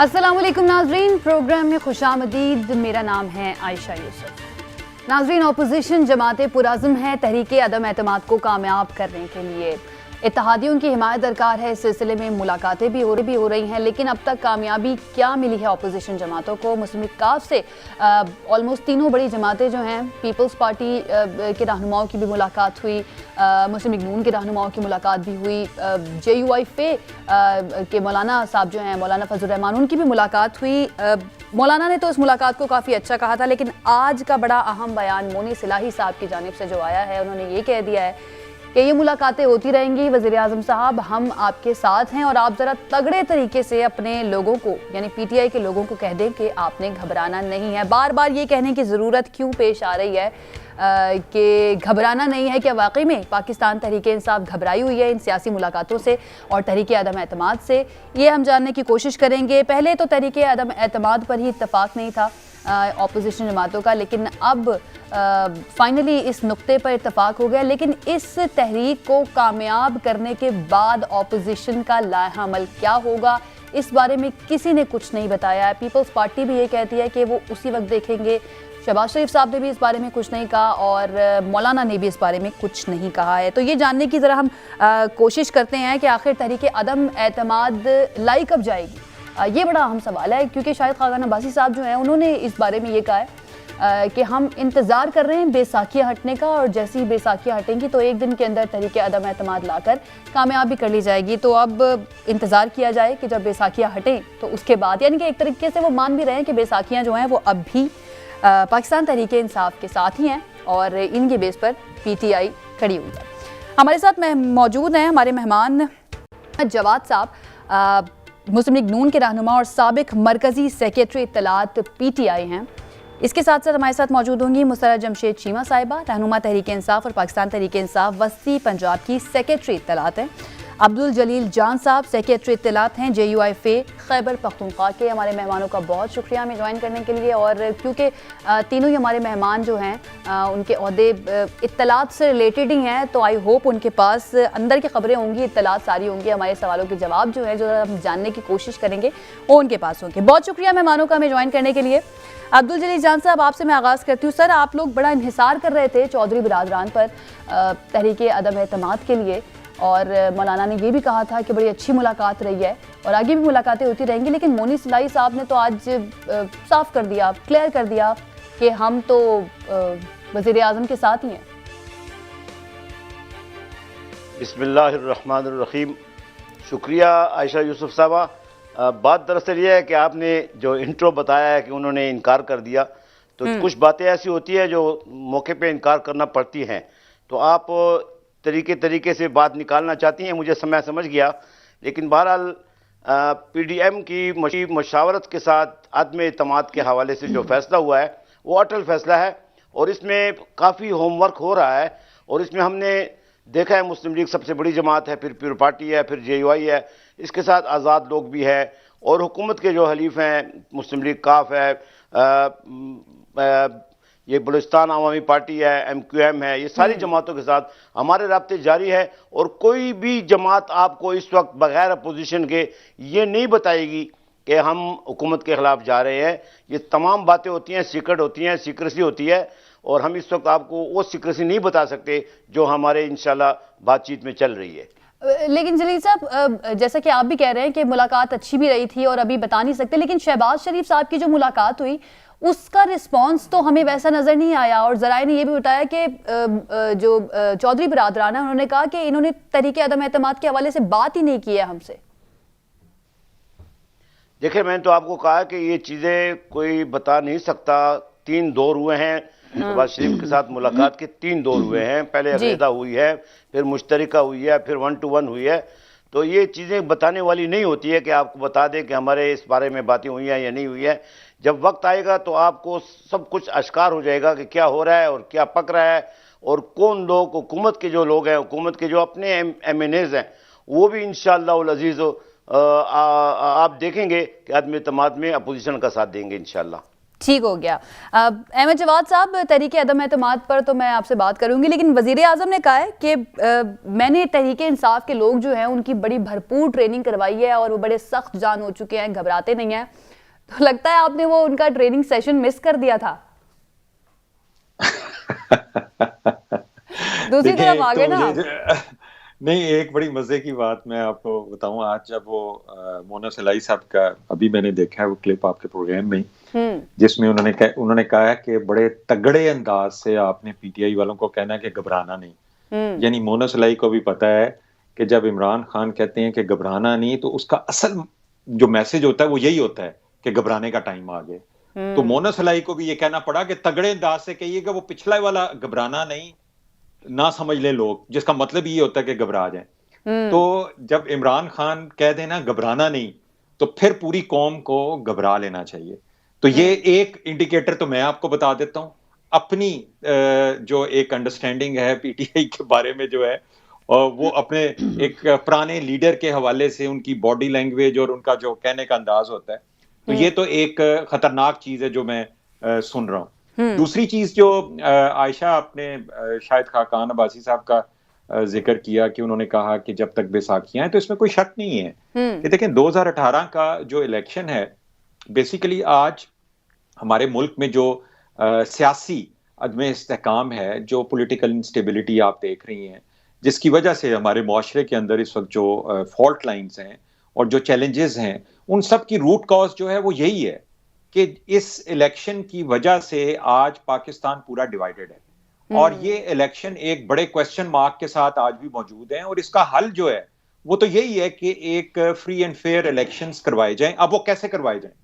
अस्सलाम वालेकुम नाजरीन, प्रोग्राम में खुशामदीद। मेरा नाम है आयशा यूसुफ। नाजरीन, अपोजिशन जमातें पुरअज़्म हैं तहरीक अदम एतमाद को कामयाब करने के लिए। इत्तेहादियों की हिमायत दरकार है। इस सिलसिले में मुलाकातें भी हो रही हैं, लेकिन अब तक कामयाबी क्या मिली है अपोजिशन जमातों को? मुस्लिम लीग काफ से ऑलमोस्ट तीनों बड़ी जमातें जो हैं, पीपल्स पार्टी के रहनुमाओं की भी मुलाकात हुई, मुस्लिम लीग नून के रहनुमाओं की मुलाकात भी हुई, JUIFA के मौलाना साहब जो हैं, मौलाना फजल रहमान, उनकी भी मुलाकात हुई। मौलाना ने तो इस मुलाकात को काफ़ी अच्छा कहा था, लेकिन आज का बड़ा अहम बयान मोनी सिलाही साहब की जानिब से जो आया है, उन्होंने ये कह दिया है कि ये मुलाकातें होती रहेंगी। वज़ीर आज़म साहब, हम आपके साथ हैं और आप ज़रा तगड़े तरीके से अपने लोगों को, यानी PTI के लोगों को कह दें कि आपने घबराना नहीं है। बार बार ये कहने की ज़रूरत क्यों पेश आ रही है कि घबराना नहीं है? क्या वाकई में पाकिस्तान तहरीक इंसाफ घबराई हुई है इन सियासी मुलाकातों से और तहरीक अदम एतमाद से? ये हम जानने की कोशिश करेंगे। पहले तो तहरीक अदम एतमाद पर ही इत्तफाक नहीं था अपोजिशन जमातों का, लेकिन अब फाइनली इस नुक्ते पर इत्तफाक हो गया। लेकिन इस तहरीक को कामयाब करने के बाद अपोजिशन का लाहा अमल क्या होगा, इस बारे में किसी ने कुछ नहीं बताया है। पीपल्स पार्टी भी ये कहती है कि वो उसी वक्त देखेंगे। शहबाज शरीफ साहब ने भी इस बारे में कुछ नहीं कहा और मौलाना ने भी इस बारे में कुछ नहीं कहा है। तो ये जानने की ज़रा हम कोशिश करते हैं कि आखिर तहरीक अदम एतमाद लाई कब जाएगी। ये बड़ा अहम सवाल है, क्योंकि शाहिद खाकान अब्बासी साहब जो हैं, उन्होंने इस बारे में ये कहा है कि हम इंतज़ार कर रहे हैं बैसाखियाँ हटने का, और जैसे ही बैसाखियाँ हटेंगी तो एक दिन के अंदर तहरीक अदम एतमाद लाकर कामयाबी कर ली जाएगी। तो अब इंतज़ार किया जाए कि जब बैसाखियाँ हटें तो उसके बाद, यानी कि एक तरीके से वो मान भी रहे हैं कि बैसाखियाँ जो हैं वो अब भी पाकिस्तान तहरीक इंसाफ के साथ ही हैं और इनके बेस पर PTI खड़ी हुई है। हमारे साथ मौजूद हैं हमारे मेहमान जवाद साहब, मुस्लिम लीग नून के रहनुमा और साबिक मरकज़ी सेक्रेटरी इत्तलात PTI हैं। इसके साथ साथ हमारे साथ मौजूद होंगी मुसर्रत जमशेद चीमा साहिबा, रहनुमा तहरीक इंसाफ और पाकिस्तान तहरीक इंसाफ वस्ती पंजाब की सेक्रेटरी इत्तलात हैं। अब्दुल जलील जान साहब सेक्रेटरी इत्तलात हैं JUIFA खैबर पख्तूनख्वा के। हमारे मेहमानों का बहुत शुक्रिया हमें ज्वाइन करने के लिए, और क्योंकि तीनों ही हमारे मेहमान जो हैं उनके ओहदे इत्तलात से रिलेटेड ही हैं, तो आई होप उनके पास अंदर की खबरें होंगी, इत्तलात सारी होंगी। हमारे सवालों के जवाब जो है, जो हम जानने की कोशिश करेंगे, वो उनके पास होंगे। बहुत शुक्रिया मेहमानों का हमें ज्वाइन करने के लिए। अब्दुल जलील जान साहब, आपसे मैं आगाज़ करती हूँ। सर, आप लोग बड़ा इंहिसार कर रहे थे चौधरी बिरादरान पर तहरीक अदम एतमाद के लिए, और मौलाना ने ये भी कहा था कि बड़ी अच्छी मुलाकात रही है और आगे भी मुलाकातें होती रहेंगी, लेकिन मोनी सिलाही साहब ने तो आज साफ कर दिया, क्लियर कर दिया कि हम तो वज़ीर आज़म के साथ ही हैं। बिस्मिल्लाहिर्रहमानिर्रहीम। शुक्रिया आयशा यूसुफ साहबा। बात दरअसल ये है कि आपने जो इंट्रो बताया है कि उन्होंने इनकार कर दिया, तो कुछ बातें ऐसी होती है जो मौके पे इनकार करना पड़ती हैं। तो आप तरीके से बात निकालना चाहती हैं, मुझे मैं समझ गया, लेकिन बहरहाल PDM की मशावरत के साथ आदम एतमाद के हवाले से जो फैसला हुआ है वो अटल फैसला है, और इसमें काफ़ी होमवर्क हो रहा है। और इसमें हमने देखा है मुस्लिम लीग सबसे बड़ी जमात है, फिर प्योर पार्टी है, फिर JUI है, इसके साथ आज़ाद लोग भी है, और हुकूमत के जो हलीफ हैं मुस्लिम लीग काफ है, ये बलूचिस्तान अवामी पार्टी है, MQM है, ये सारी जमातों के साथ हमारे राब्ते जारी है। और कोई भी जमात आपको इस वक्त बगैर अपोजिशन के ये नहीं बताएगी कि हम हुकूमत के खिलाफ जा रहे हैं। ये तमाम बातें होती हैं, सीक्रेट होती हैं, सीक्रेसी होती है, और हम इस वक्त आपको वो सीक्रेसी नहीं बता सकते जो हमारे इंशाल्लाह बातचीत में चल रही है। लेकिन जलील साहब, जैसा कि आप भी कह रहे हैं कि मुलाकात अच्छी भी रही थी और अभी बता नहीं सकते, लेकिन शहबाज शरीफ साहब की जो मुलाकात हुई उसका रिस्पांस तो हमें वैसा नज़र नहीं आया, और ज़राए ने यह भी बताया कि जो चौधरी बिरादरान है, उन्होंने कहा कि इन्होंने तहरीक अदम एतमाद के हवाले से बात ही नहीं की है हमसे। देखिए, मैंने तो आपको कहा कि ये चीज़ें कोई बता नहीं सकता। 3 दौर हुए हैं शहबाज शरीफ के साथ मुलाकात के, 3 दौर हुए हैं। पहले अक़ीदा हुई है, फिर मुश्तरका हुई है, फिर 1-to-1 हुई है। तो ये चीज़ें बताने वाली नहीं होती है कि आपको बता दें कि हमारे इस बारे में बातें हुई हैं या नहीं हुई है। जब वक्त आएगा तो आपको सब कुछ आश्कार हो जाएगा कि क्या हो रहा है और क्या पक रहा है, और कौन लोग, हुकूमत के जो लोग हैं, हुकूमत के जो अपने MNAs हैं, वो भी इंशाअल्लाह उल अज़ीज़ आप देखेंगे कि आदम एतमाद में अपोजिशन का साथ देंगे इंशाअल्लाह। ٹھیک ہو گیا. احمد جواد صاحب, تحریک عدم اعتماد پر تو میں آپ سے بات کروں گی, لیکن وزیر اعظم نے کہا ہے کہ میں نے تحریک انصاف کے لوگ جو ہیں ان کی بڑی بھرپور ٹریننگ کروائی ہے اور وہ بڑے سخت جان ہو چکے ہیں, گھبراتے نہیں ہیں. تو لگتا ہے آپ نے وہ ان کا ٹریننگ سیشن مس کر دیا تھا. دوسری طرف آگے نا نہیں, ایک بڑی مزے کی بات میں آپ کو بتاؤں. آج جب وہ مونا سلائی صاحب کا ابھی میں نے دیکھا ہے وہ کلپ آپ کے پروگرام میں, جس میں انہوں نے کہا کہ بڑے تگڑے انداز سے آپ نے پی ٹی آئی والوں کو کہنا ہے کہ گھبرانا نہیں. یعنی مونا سلائی کو بھی پتا ہے کہ جب عمران خان کہتے ہیں کہ گھبرانا نہیں, تو اس کا اصل جو میسج ہوتا ہے وہ یہی ہوتا ہے کہ گھبرانے کا ٹائم آ گیا. تو مونا سلائی کو بھی یہ کہنا پڑا کہ تگڑے انداز سے کہیے کہ وہ پچھلا والا گھبرانا نہیں نہ سمجھ لیں لوگ, جس کا مطلب یہ ہوتا ہے کہ گھبرا جائیں. تو جب عمران خان کہہ دینا گھبرانا نہیں, تو پھر پوری قوم کو گھبرا لینا چاہیے. تو یہ ایک انڈیکیٹر تو میں آپ کو بتا دیتا ہوں اپنی جو ایک انڈرسٹینڈنگ ہے پی ٹی آئی کے بارے میں جو ہے, وہ اپنے ایک پرانے لیڈر کے حوالے سے ان کی باڈی لینگویج اور ان کا جو کہنے کا انداز ہوتا ہے, تو یہ تو ایک خطرناک چیز ہے جو میں سن رہا ہوں. دوسری چیز جو عائشہ آپ نے شاید خاقان عباسی صاحب کا ذکر کیا کہ انہوں نے کہا کہ جب تک بیساکھیاں ہیں, تو اس میں کوئی شک نہیں ہے کہ دیکھیں 2018 کا جو الیکشن ہے, بیسیکلی آج ہمارے ملک میں جو سیاسی عدم استحکام ہے, جو پولیٹیکل انسٹیبلٹی آپ دیکھ رہی ہیں, جس کی وجہ سے ہمارے معاشرے کے اندر اس وقت جو فالٹ لائنز ہیں اور جو چیلنجز ہیں, ان سب کی روٹ کاز جو ہے وہ یہی ہے کہ اس الیکشن کی وجہ سے آج پاکستان پورا ڈیوائیڈڈ ہے. اور یہ الیکشن ایک بڑے کوسچن مارک کے ساتھ آج بھی موجود ہیں, اور اس کا حل جو ہے وہ تو یہی ہے کہ ایک فری اینڈ فیئر الیکشنز کروائے جائیں. اب وہ کیسے کروائے جائیں,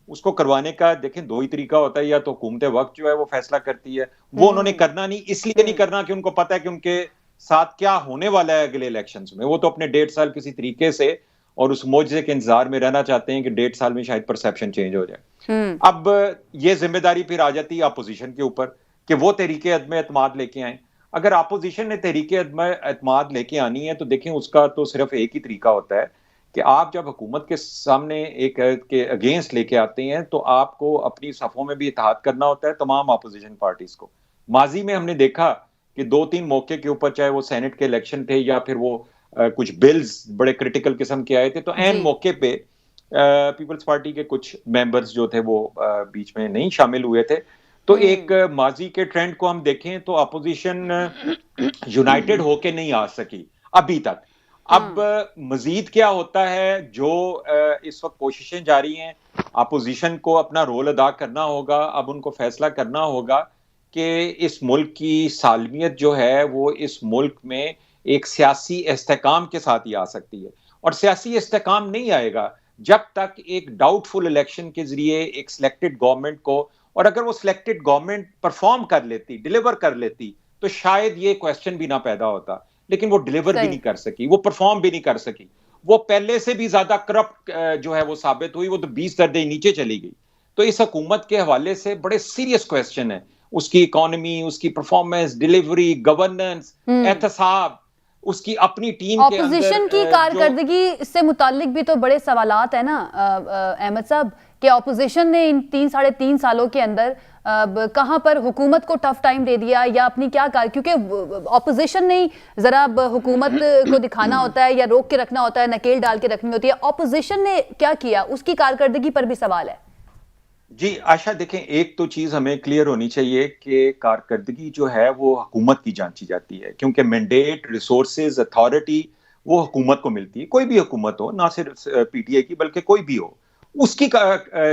اس کو کروانے کا دیکھیں دو ہی طریقہ ہوتا ہے, یا تو حکومت وقت جو ہے وہ فیصلہ کرتی ہے, وہ انہوں نے کرنا نہیں, اس لیے نہیں کرنا کہ ان کو پتہ ہے کہ ان کے ساتھ کیا ہونے والا ہے اگلے الیکشنز میں. وہ تو اپنے 1.5 سال کسی طریقے سے اور اس معجزے کے انتظار میں رہنا چاہتے ہیں کہ 1.5 سال میں شاید پرسیپشن چینج ہو جائے. اب یہ ذمہ داری پھر آ جاتی ہے اپوزیشن کے اوپر کہ وہ تحریک عدم اعتماد لے کے آئیں. اگر اپوزیشن نے تحریک عدم اعتماد لے کے آنی ہے, تو دیکھیں اس کا تو صرف ایک ہی طریقہ ہوتا ہے کہ آپ جب حکومت کے سامنے ایک کے اگینسٹ لے کے آتے ہیں, تو آپ کو اپنی صفوں میں بھی اتحاد کرنا ہوتا ہے تمام اپوزیشن پارٹیز کو. ماضی میں ہم نے دیکھا کہ 2-3 موقع کے اوپر, چاہے وہ سینٹ کے الیکشن تھے یا پھر وہ کچھ بلز بڑے کرٹیکل قسم کے آئے تھے, تو عین موقع پہ پیپلز پارٹی کے کچھ ممبرز جو تھے وہ بیچ میں نہیں شامل ہوئے تھے. تو ایک ماضی کے ٹرینڈ کو ہم دیکھیں تو اپوزیشن یونائٹڈ ہو کے نہیں آ سکی ابھی تک. اب مزید کیا ہوتا ہے, جو اس وقت کوششیں جاری ہیں, اپوزیشن کو اپنا رول ادا کرنا ہوگا. اب ان کو فیصلہ کرنا ہوگا کہ اس ملک کی سالمیت جو ہے وہ اس ملک میں ایک سیاسی استحکام کے ساتھ ہی آ سکتی ہے, اور سیاسی استحکام نہیں آئے گا جب تک ایک ڈاؤٹ فل الیکشن کے ذریعے ایک سلیکٹڈ گورنمنٹ کو, اور اگر وہ سلیکٹڈ گورنمنٹ پرفارم کر لیتی, ڈیلیور کر لیتی, تو شاید یہ کویسچن بھی نہ پیدا ہوتا. لیکن وہ ڈیلیور بھی نہیں کر سکی, وہ پرفارم بھی نہیں کر سکی, وہ پہلے سے بھی زیادہ کرپٹ جو ہے وہ ثابت ہوئی, وہ تو 20 درجے نیچے چلی گئی. تو اس حکومت کے حوالے سے بڑے سیریس کویسچن ہے, اس کی اکانومی, اس کی پرفارمنس, ڈیلیوری, گورننس, احتساب, اس کی اپنی ٹیم کے اندر اپوزیشن کی کارکردگی سے متعلق بھی تو بڑے سوالات ہیں نا احمد صاحب, کہ اپوزیشن نے ان 3-3.5 سالوں کے اندر کہاں پر حکومت کو ٹف ٹائم دے دیا یا اپنی کیا کیونکہ اپوزیشن نے ذرا حکومت کو دکھانا ہوتا ہے یا روک کے رکھنا ہوتا ہے, نکیل ڈال کے رکھنی ہوتی ہے. اپوزیشن نے کیا کیا, اس کی کارکردگی پر بھی سوال ہے. جی عائشہ, دیکھیں ایک تو چیز ہمیں کلیئر ہونی چاہیے کہ کارکردگی جو ہے وہ حکومت کی جانچی جاتی ہے, کیونکہ مینڈیٹ, ریسورسز, اتھارٹی وہ حکومت کو ملتی ہے. کوئی بھی حکومت ہو, نہ صرف پی ٹی آئی کی بلکہ کوئی بھی ہو, اس کی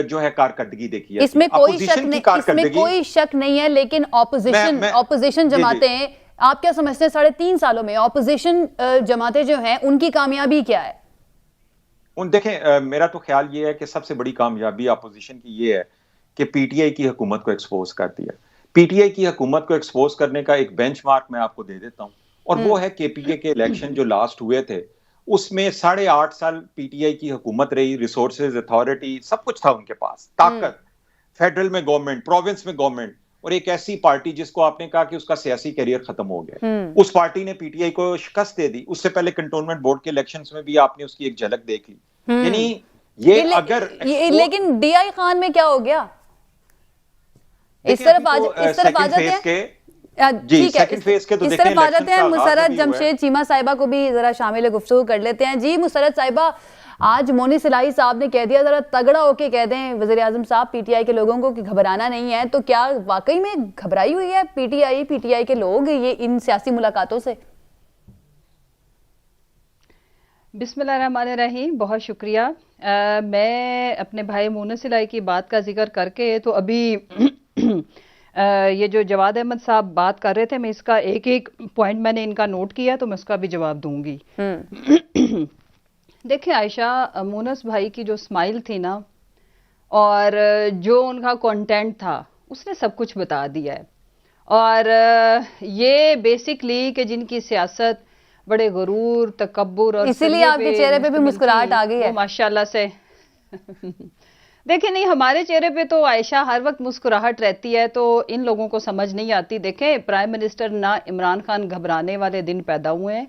جو ہے کارکردگی دیکھی جاتی ہے. اس میں کوئی شک نہیں ہے, لیکن اپوزیشن جماعتیں, آپ کیا سمجھتے ہیں 3.5 سالوں میں اپوزیشن جماعتیں جو ہیں ان کی کامیابی کیا ہے؟ دیکھیں میرا تو خیال یہ ہے کہ سب سے بڑی کامیابی اپوزیشن کی یہ ہے کہ پی ٹی آئی کی حکومت کو ایکسپوز کر دیا. پی ٹی آئی کی حکومت کو ایکسپوز کرنے کا ایک بینچ مارک میں آپ کو دے دیتا ہوں, اور وہ ہے کے پی کے الیکشن جو لاسٹ ہوئے تھے, اس میں 8.5 سال پی ٹی آئی کی حکومت رہی, ریسورسز, اتھارٹی, سب کچھ تھا ان کے پاس, طاقت, فیڈرل میں گورنمنٹ, پروونس میں گورنمنٹ, اور ایک ایسی پارٹی جس کو آپ نے کہا کہ اس کا سیاسی کیریئر ختم ہو گیا, اس پارٹی نے پی ٹی آئی کو شکست دے دی. اس سے پہلے کنٹونمنٹ بورڈ کے الیکشنز میں بھی آپ نے اس کی ایک جھلک دیکھ لی. یعنی یہ اگر لیکن ڈی آئی خان میں کیا ہو گیا, इस तरफ आ जाते हैं जी, सेकंड फेज के तो इस तरफ आ जाते हैं। मुसर्रत जमशेद चीमा साहिबा को भी जरा शामिल गुफ्तगू कर लेते हैं। जी मुसर्रत साहिबा, आज मोनिस इलाही साहब ने कह दिया, जरा तगड़ा होके कह दें वज़ीर आज़म साहब पीटीआई के लोगों को कि घबराना नहीं है, तो क्या वाकई में घबराई हुई है पीटीआई के लोग ये इन सियासी मुलाकातों से? बिस्मिल्लाहिर्रहमानिर्रहीम, बहुत शुक्रिया। मैं अपने भाई मोनिस इलाही की बात का जिक्र करके तो अभी ये जो जवाद अहमद साहब बात कर रहे थे, मैं इसका एक एक पॉइंट मैंने इनका नोट किया, तो मैं उसका भी जवाब दूंगी। देखिए आयशा, मोनस भाई की जो स्माइल थी ना और जो उनका कंटेंट था, उसने सब कुछ बता दिया है। और ये बेसिकली कि जिनकी सियासत बड़े गुरूर, तकब्बुर और इसीलिए आपके चेहरे पे भी मुस्कुराहट आ गई है माशाल्लाह से। देखिए नहीं, हमारे चेहरे पे तो आयशा हर वक्त मुस्कुराहट रहती है, तो इन लोगों को समझ नहीं आती। देखें, प्राइम मिनिस्टर ना इमरान खान घबराने वाले दिन पैदा हुए हैं,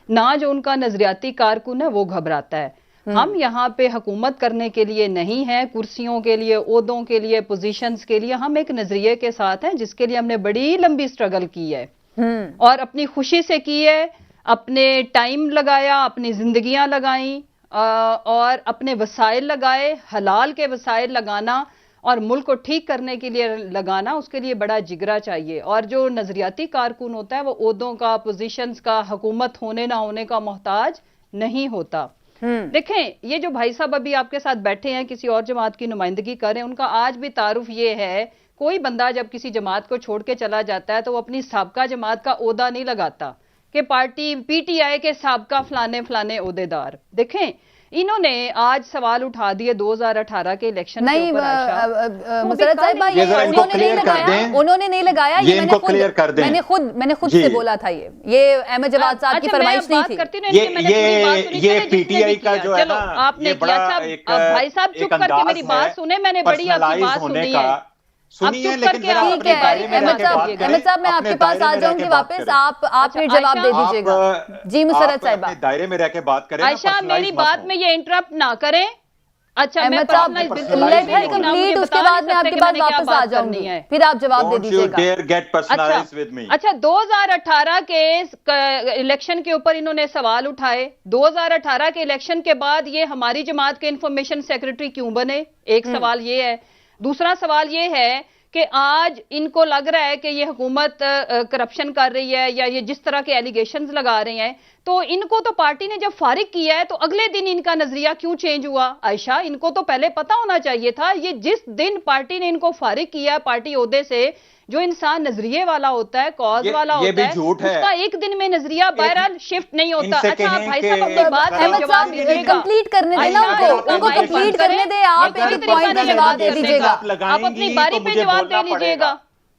ना जो उनका नजरियाती कारकुन है वो घबराता है। हम यहाँ पे हुकूमत करने के लिए नहीं है, कुर्सियों के लिए, ओहदों के लिए, पोजीशंस के लिए। हम एक नजरिए के साथ हैं जिसके लिए हमने बड़ी लंबी स्ट्रगल की है और अपनी खुशी से की है, अपने टाइम लगाया, अपनी जिंदगियां लगाई और अपने वसाइल लगाए। हलाल के वसाइल लगाना और मुल्क को ठीक करने के लिए लगाना, उसके लिए बड़ा जिगरा चाहिए। और जो नजरियाती कारकुन होता है वो ओहदों का, पोजीशंस का, हुकूमत होने ना होने का मोहताज नहीं होता। देखें, ये जो भाई साहब अभी आपके साथ बैठे हैं, किसी और जमात की नुमाइंदगी कर रहे हैं, उनका आज भी तारुफ ये है, कोई बंदा जब किसी जमात को छोड़ के चला जाता है तो वो अपनी साबका जमात का ओहदा नहीं लगाता कि पार्टी पीटीआई के साबका फलाने फलाने ओहदेदार। देखें, इन्होंने आज सवाल उठा दिए 2018 के इलेक्शन के ऊपर। मुसर्रत साहिबा, ये उन्होंने नहीं लगाया, ये मैंने खुद से बोला था। ये अहमद जवाद साहब की फरमाइश नहीं थी। ये पीटीआई का जो है ना, आपने भाई साहब चुप करके मेरी बात सुने, मैंने बड़ी आपकी बात सुनी है। सुनिए, लेकिन ठीक है अहमद साहब, मैं आपके पास आ जाऊंगी वापस, आप फिर जवाब दे दीजिएगा। जी मुसर्रत साहिबा, दायरे में रह के बात करें। आयशा, मेरी बात में ये इंटरप्ट ना करें। अच्छा, अहमद साहब लेट मी कंप्लीट, उसके बाद मैं आपके पास वापस आ जाऊंगी, फिर आप जवाब दे दीजिएगा। अच्छा, 2018 के इलेक्शन के ऊपर इन्होंने सवाल उठाए। 2018 के इलेक्शन के बाद ये हमारी जमात के इंफॉर्मेशन सेक्रेटरी क्यों बने? एक सवाल ये है। दूसरा सवाल ये है कि आज इनको लग रहा है कि ये हुकूमत करप्शन कर रही है या ये जिस तरह के एलिगेशंस लगा रहे हैं, तो इनको तो पार्टी ने जब फारिग किया है तो अगले दिन इनका नजरिया क्यों चेंज हुआ? आयशा, इनको तो पहले पता होना चाहिए था। ये जिस दिन पार्टी ने इनको फारिग किया पार्टी ओहदे से, जो इंसान नजरिए वाला होता है, कॉज वाला होता है, उसका एक दिन में नजरिया बहरहाल शिफ्ट नहीं होता। अच्छा, आप भाई साहब अपनी बात का जवाब दीजिएगा, कंप्लीट करने देना उनको कंप्लीट करने दे। आप एक पॉइंट का जवाब दे दीजिएगा, आप अपनी बारी पे जवाब दे लीजिएगा।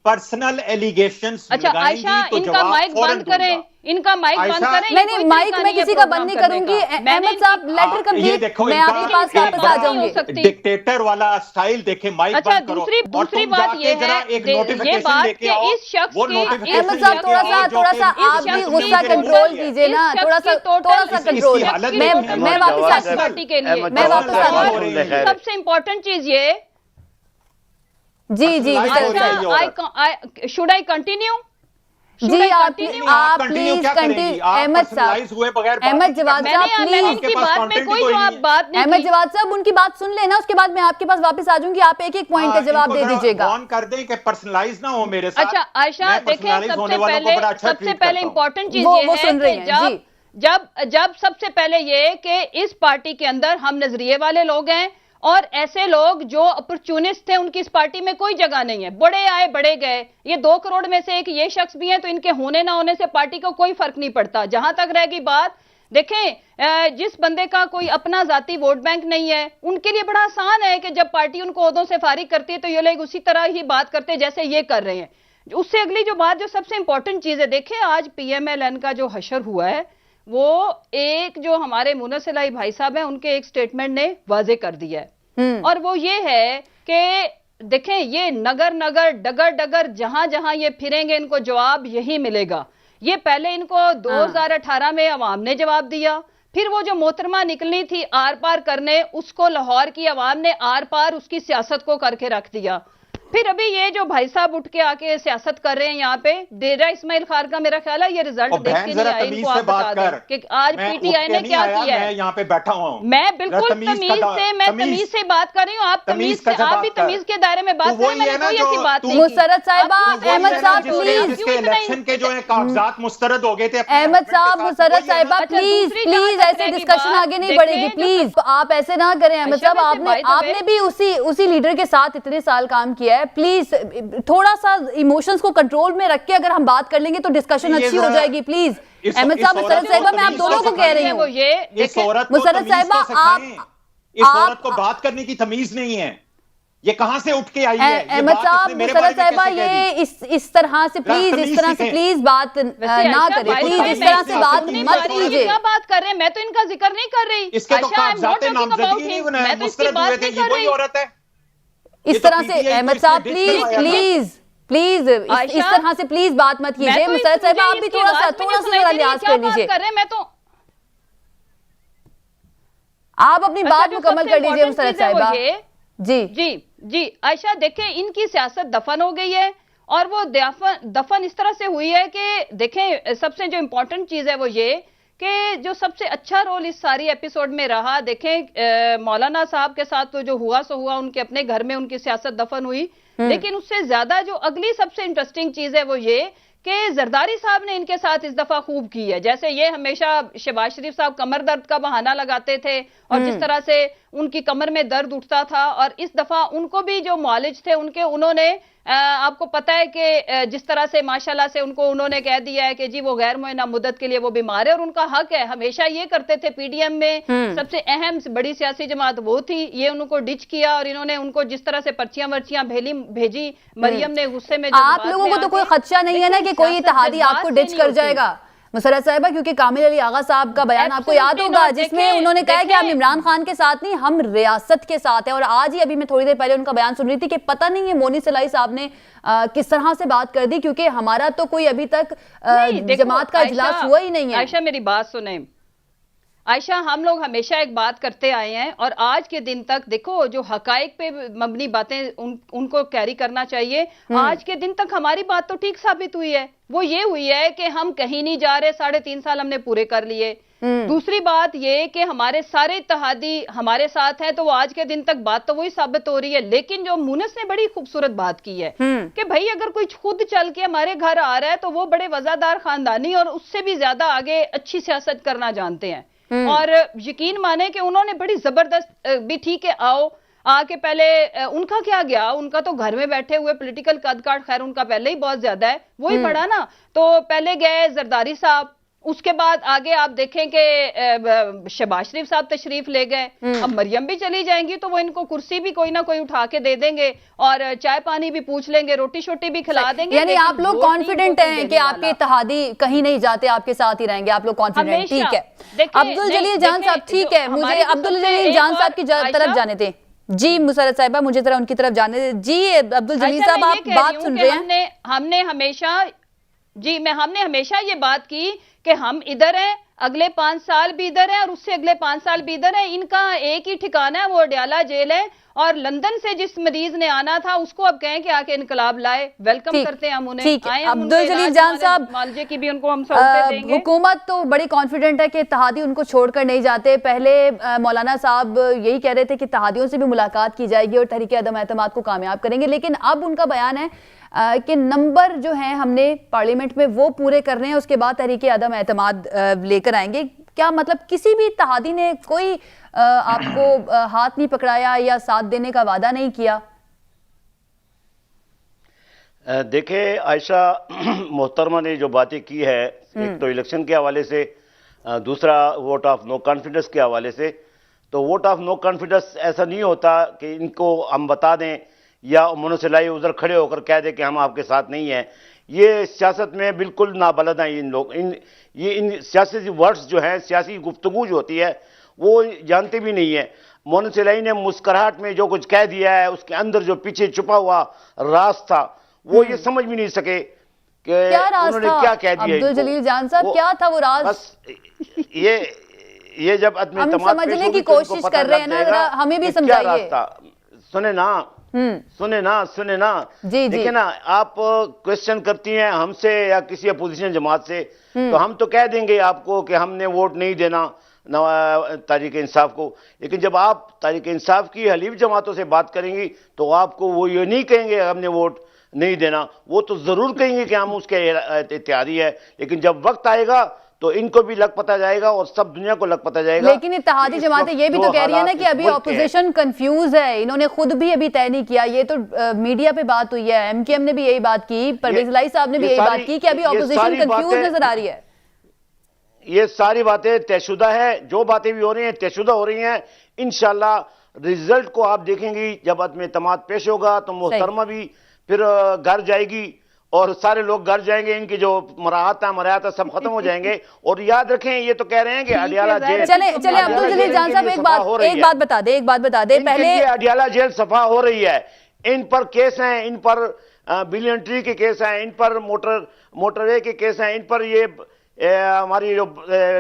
पर्सनल एलिगेशंस अच्छा आयशा, इनका माइक बंद करें, इनका माइक बंद करें। नहीं, माइक मैं किसी का बंद नहीं करूंगी। अहमद साहब लेटर कंप्लीट, मैं आपके पास वापस आ जाऊंगी। डिक्टेटर वाला स्टाइल देखे, माइक बंद करो। दूसरी बात ये है, ये बात कि इस शख्स की, अहमद साहब थोड़ा सा आप भी गुस्सा कंट्रोल कीजिए ना, थोड़ा सा कंट्रोल। मैं वापस आती पार्टी के लिए, मैं वापस आती हूँ। सबसे इंपॉर्टेंट चीज ये, जी शुड आई कंटिन्यू? जी आप प्लीज कंटिन्यू। अहमद जवाद साहब प्लीज, उनकी बात में कोई जवाब बात नहीं। अहमद जवाद साहब उनकी बात सुन लेना, उसके बाद मैं आपके पास वापस आ जाऊंगी। आप एक एक पॉइंट का जवाब दे दीजिएगा। ऑन कर दें कि पर्सनलाइज ना हो मेरे साथ। अच्छा आयशा, देखें, सबसे पहले इंपॉर्टेंट चीज ये है कि जब सबसे पहले ये कि इस पार्टी के अंदर हम नजरिए वाले लोग हैं और ऐसे लोग जो अपॉर्चुनिस्ट थे उनकी इस पार्टी में कोई जगह नहीं है। बड़े आए बड़े गए, ये 2 करोड़ में से एक ये शख्स भी हैं, तो इनके होने ना होने से पार्टी को कोई फर्क नहीं पड़ता। जहां तक रहेगी बात, देखें, जिस बंदे का कोई अपना जाती वोट बैंक नहीं है, उनके लिए बड़ा आसान है कि जब पार्टी उनको ओहदों से फारिग करती है तो ये लोग उसी तरह ही बात करते हैं जैसे ये कर रहे हैं। उससे अगली जो बात, जो सबसे इंपॉर्टेंट चीज है, देखें आज PMLN का जो हशर हुआ है, वो एक जो हमारे मोनिस इलाही भाई साहब हैं उनके एक स्टेटमेंट ने वाजे कर दिया है, और वो ये है कि देखें, ये नगर नगर डगर डगर जहां जहां ये फिरेंगे इनको जवाब यही मिलेगा। ये पहले इनको 2018 में अवाम ने जवाब दिया, फिर वो जो मोहतरमा निकली थी आर पार करने, उसको लाहौर की अवाम ने आर पार उसकी सियासत को करके रख दिया। फिर अभी ये जो भाई साहब उठ के आके सियासत कर रहे हैं यहाँ पे, डेरा इस्माइल खान का मेरा ख्याल है ये रिजल्ट और देख बहन के जरा नहीं आए, तमीज इनको से आप बात बता कर। दें कि आज मैं पीटीआई उठ के ने नहीं क्या आया, किया मैं है। यहाँ पे बैठा हुआ हूँ। मैं बिल्कुल तमीज तमीज का से, मैं तमीज से बात कर रही हूँ, आप तमीज से, आप भी तमीज के दायरे में बात तू करें, वही मैंने है ना कोई जो ऐसी बात तू- नहीं की। मुसरत साहिबा, आप क्यों अहमद इतना- साहब, क्यों प्लीज। जिसके इतना- इलेक्शन के जो है कागजात मुस्तरद हो गए थे अपने अहमद husband के साहब, साथ, मुसरत वही है ना। साहिबा, अच्छा, प्लीज दूसरी प्लीज जहाँ तक ऐसे रहेगी डिस्कशन बात, आगे नहीं देखें बढ़ेगी, जो प्लीज आप ऐसे ना करें। अहमद आयशा, साहब, वैसे आपने by the way- आपने भी उसी लीडर के साथ इतने साल काम किया है, प्लीज थोड़ा सा इमोशंस को कंट्रोल में रख के अगर हम बात कर लेंगे तो डिस्कशन ये अच्छी हो जरा- जाएगी, प्लीज। इस- अहमद इस साहब, औरत मुसरत को साहिबा, मैं आप तमीज दोनों को तो कह रही वो हूँ। ये इस देखें, औरत को मुसरत तमीज साहिबा, तो सिखाएं। इस आप- औरत को बात करने की तमीज नहीं है, ये कहां से उठ के आई है? ये अहमद बात साहब, इसने मेरे बारे मुसरत में साहिबा, कैसे कह दी? ये इस तरह से प्लीज तमीज इस तरह से सीखें। प्लीज बात वैसे ना आयशा, करें, भाई प्लीज साहब, इस तरह से मैं बात अपनी मत बात कीजिए। क्या बात कर रहे हैं, मैं तो इनका जिक्र नहीं कर रही। इसके तो आयशा, I'm not कागजात talking about नामजदगी नहीं him, बनाए, मैं तो इसकी मुस्तरद बात हुए थे, नहीं ये कर वही रही। औरत है। इस ये तो तरह से PTI अहमद को साहब, इसने प्लीज डिस्कस कराया था। प्लीज इस आयशा, तरह से प्लीज बात मत कीजिए। मैं तो मुसरत साहिबा, आप भी इसकी थोड़ा आवाज भी नहीं सा सुनाई जरा दे रही, लिहाज क्या कर बात लीजिए। कर रहे हैं, मैं तो आप अपनी अच्छा, बात जो मुकम्मल सबसे कर लीजिए important मुसरत चीज़ है वो साहिबा। ये- जी जी आयशा, देखें इनकी सियासत दफन हो गई है, और वो दफन इस तरह से हुई है कि देखें सबसे जो इम्पोर्टेंट चीज है वो ये कि जो सबसे अच्छा रोल इस सारी एपिसोड में रहा, देखें मौलाना साहब के साथ तो जो हुआ सो हुआ, उनके अपने घर में उनकी सियासत दफन हुई, लेकिन उससे ज्यादा जो अगली सबसे इंटरेस्टिंग चीज है वो ये कि जरदारी साहब ने इनके साथ इस दफा खूब की है। जैसे ये हमेशा शहबाज शरीफ साहब कमर दर्द का बहाना लगाते थे, और जिस तरह से उनकी कमर में दर्द उठता था, और इस दफा उनको भी जो मुआलिज थे उन्होंने आपको पता है कि जिस तरह से माशाल्लाह से उन्होंने कह दिया है कि जी वो गैर मुअय्यना मुद्दत के लिए वो बीमार है और उनका हक है। हमेशा ये करते थे पीडीएम में, सबसे अहम बड़ी सियासी जमात वो थी, ये उनको डिच किया, और इन्होंने उनको जिस तरह से पर्चियां वर्चियां भेजी, मरियम ने गुस्से में आप लोगों को तो कोई खदशा नहीं है ना कि कोई इत्तेहादी आपको डिच कर जाएगा मुसरत साहिबा, क्योंकि कामिल अली आगा साहब का बयान आपको याद होगा जिसमें उन्होंने कहा कि हम इमरान खान के साथ नहीं, हम रियासत के साथ हैं। और आज ही अभी मैं थोड़ी देर पहले उनका बयान सुन रही थी कि पता नहीं है मोनी सलाई साहब ने किस तरह से बात कर दी, क्योंकि हमारा तो कोई अभी तक जमात का इजलास हुआ ही नहीं है। आयशा मेरी बात सुने, आयशा हम लोग हमेशा एक बात करते आए हैं, और आज के दिन तक देखो जो हकाइक पे मबनी बातें उनको कैरी करना चाहिए। आज के दिन तक हमारी बात तो ठीक साबित हुई है, वो ये हुई है कि हम कहीं नहीं जा रहे, 3.5 साल हमने पूरे कर लिए। दूसरी बात ये कि हमारे सारे इत्तेहादी हमारे साथ हैं, तो वो आज के दिन तक बात तो वही साबित हो रही है। लेकिन जो मुनस ने बड़ी खूबसूरत बात की है कि भाई अगर कोई खुद चल के हमारे घर आ रहा है तो वो बड़े वजादार खानदानी और उससे भी ज्यादा आगे अच्छी सियासत करना जानते हैं। और यकीन माने कि उन्होंने बड़ी जबरदस्त भी ठीक है आओ आके पहले उनका क्या गया, उनका तो घर में बैठे हुए पॉलिटिकल कद काट खैर उनका पहले ही बहुत ज्यादा है, वही पड़ा ना। तो पहले गए जरदारी साहब, उसके बाद आगे आप देखें कि शहबाज शरीफ साहब तशरीफ ले गए, अब मरियम भी चली जाएंगी तो वो इनको कुर्सी भी कोई ना कोई उठा के दे देंगे, और चाय पानी भी पूछ लेंगे, रोटी शोटी भी खिला देंगे। यानी आप लोग कॉन्फिडेंट हैं कि आपके इत्तेहादी कहीं नहीं जाते, आपके साथ ही रहेंगे, आप लोग कॉन्फिडेंट? ठीक है अब्दुल जलील जान साहब, ठीक है मुझे अब्दुल जलील जान साहब की तरफ जाने दें। जी मुसरत साहिबा, मुझे जरा उनकी तरफ जाने दें। जी अब्दुल जलील साहब, आप बात सुन रहे हैं? हमने हमेशा ये बात की कि हम इधर हैं, अगले 5 साल भी इधर हैं और उससे अगले 5 साल भी इधर हैं। इनका एक ही ठिकाना है, वो अडयाला जेल है, और लंदन से जिस मरीज ने आना था उसको अब कहें कि आके इनकलाब लाए, वेलकम करते हैं हम उन्हें। अब्दुल जलील जान साहब, मालजे की भी उनको हम सहूलतें देंगे। हुकूमत तो बड़ी कॉन्फिडेंट है कि इत्तेहादी उनको छोड़कर नहीं जाते। पहले मौलाना साहब यही कह रहे थे कि इत्तेहादियों से भी मुलाकात की जाएगी और तहरीक अदम एतमाद को कामयाब करेंगे, लेकिन अब उनका बयान है कि नंबर जो हैं हमने पार्लियामेंट में वो पूरे करने हैं, उसके बाद तहरीक अदम एतमाद लेकर आएंगे। क्या मतलब किसी भी इत्तेहादी ने कोई आपको हाथ नहीं पकड़ाया या साथ देने का वादा नहीं किया? देखिए आयशा मोहतरमा ने जो बातें की है, एक तो इलेक्शन के हवाले से, दूसरा वोट ऑफ नो कॉन्फिडेंस के हवाले से। तो वोट ऑफ नो कॉन्फिडेंस ऐसा नहीं होता कि इनको हम बता दें या मुनसिलाई उधर खड़े होकर कह दे कि हम आपके साथ नहीं हैं। ये सियासत में बिल्कुल नाबलद हैं इन लोग। इन सियासी वर्ड्स जो हैं, सियासी गुफ्तगू जो होती है वो जानते भी नहीं है। मुनसिलाई ने मुस्कुराहट में जो कुछ कह दिया है, उसके अंदर जो पीछे छुपा हुआ राज था वो ये समझ भी नहीं सके कि उन्होंने क्या कह दिया। अब्दुल जलील जान साहब, क्या था वो राज? बस ये जब हम समझने की कोशिश कर रहे हैं ना, जरा हमें भी समझाइए। सुने ना, सुने ना जी, देखिए ना, आप क्वेश्चन करती हैं हमसे या किसी अपोजिशन जमात से, तो हम तो कह देंगे आपको कि हमने वोट नहीं देना तहरीक इंसाफ को, लेकिन जब आप तहरीक इंसाफ की हलीफ जमातों से बात करेंगी तो आपको वो ये नहीं कहेंगे हमने वोट नहीं देना, वो तो जरूर कहेंगे कि हम उसके इत्तेहादी है, लेकिन जब वक्त आएगा तो इनको भी लग पता जाएगा और सब दुनिया को लग पता जाएगा। लेकिन इत्तेहादी जमातें ये भी तो कह रही है ना कि अभी ऑपोजिशन कंफ्यूज है, इन्होंने खुद भी अभी तय नहीं किया, ये तो मीडिया पे बात हुई है, एमकेएम ने भी यही बात की, परवेज इलाही साहब ने भी यही बात की कि अभी ऑपोजिशन कंफ्यूज नजर आ रही है। ये सारी बातें तयशुदा है, जो बातें भी हो रही हैं तयशुदा हो रही हैं। इंशाल्लाह रिजल्ट को आप देखेंगी, जब अदम एतमाद पेश होगा तो मोहतरमा भी फिर घर जाएगी और सारे लोग घर जाएंगे, इनकी जो मराहत है सब खत्म हो जाएंगे। और याद रखें, ये तो कह रहे हैं कि अडियाला जेल, चले अब्दुल जलील जान साहब एक बात बता दे पहले, अडियाला जेल सफा हो रही है, इन पर केस हैं, इन पर बिलियन ट्री के केस हैं, इन पर मोटरवे के केस हैं, इन पर ये हमारी जो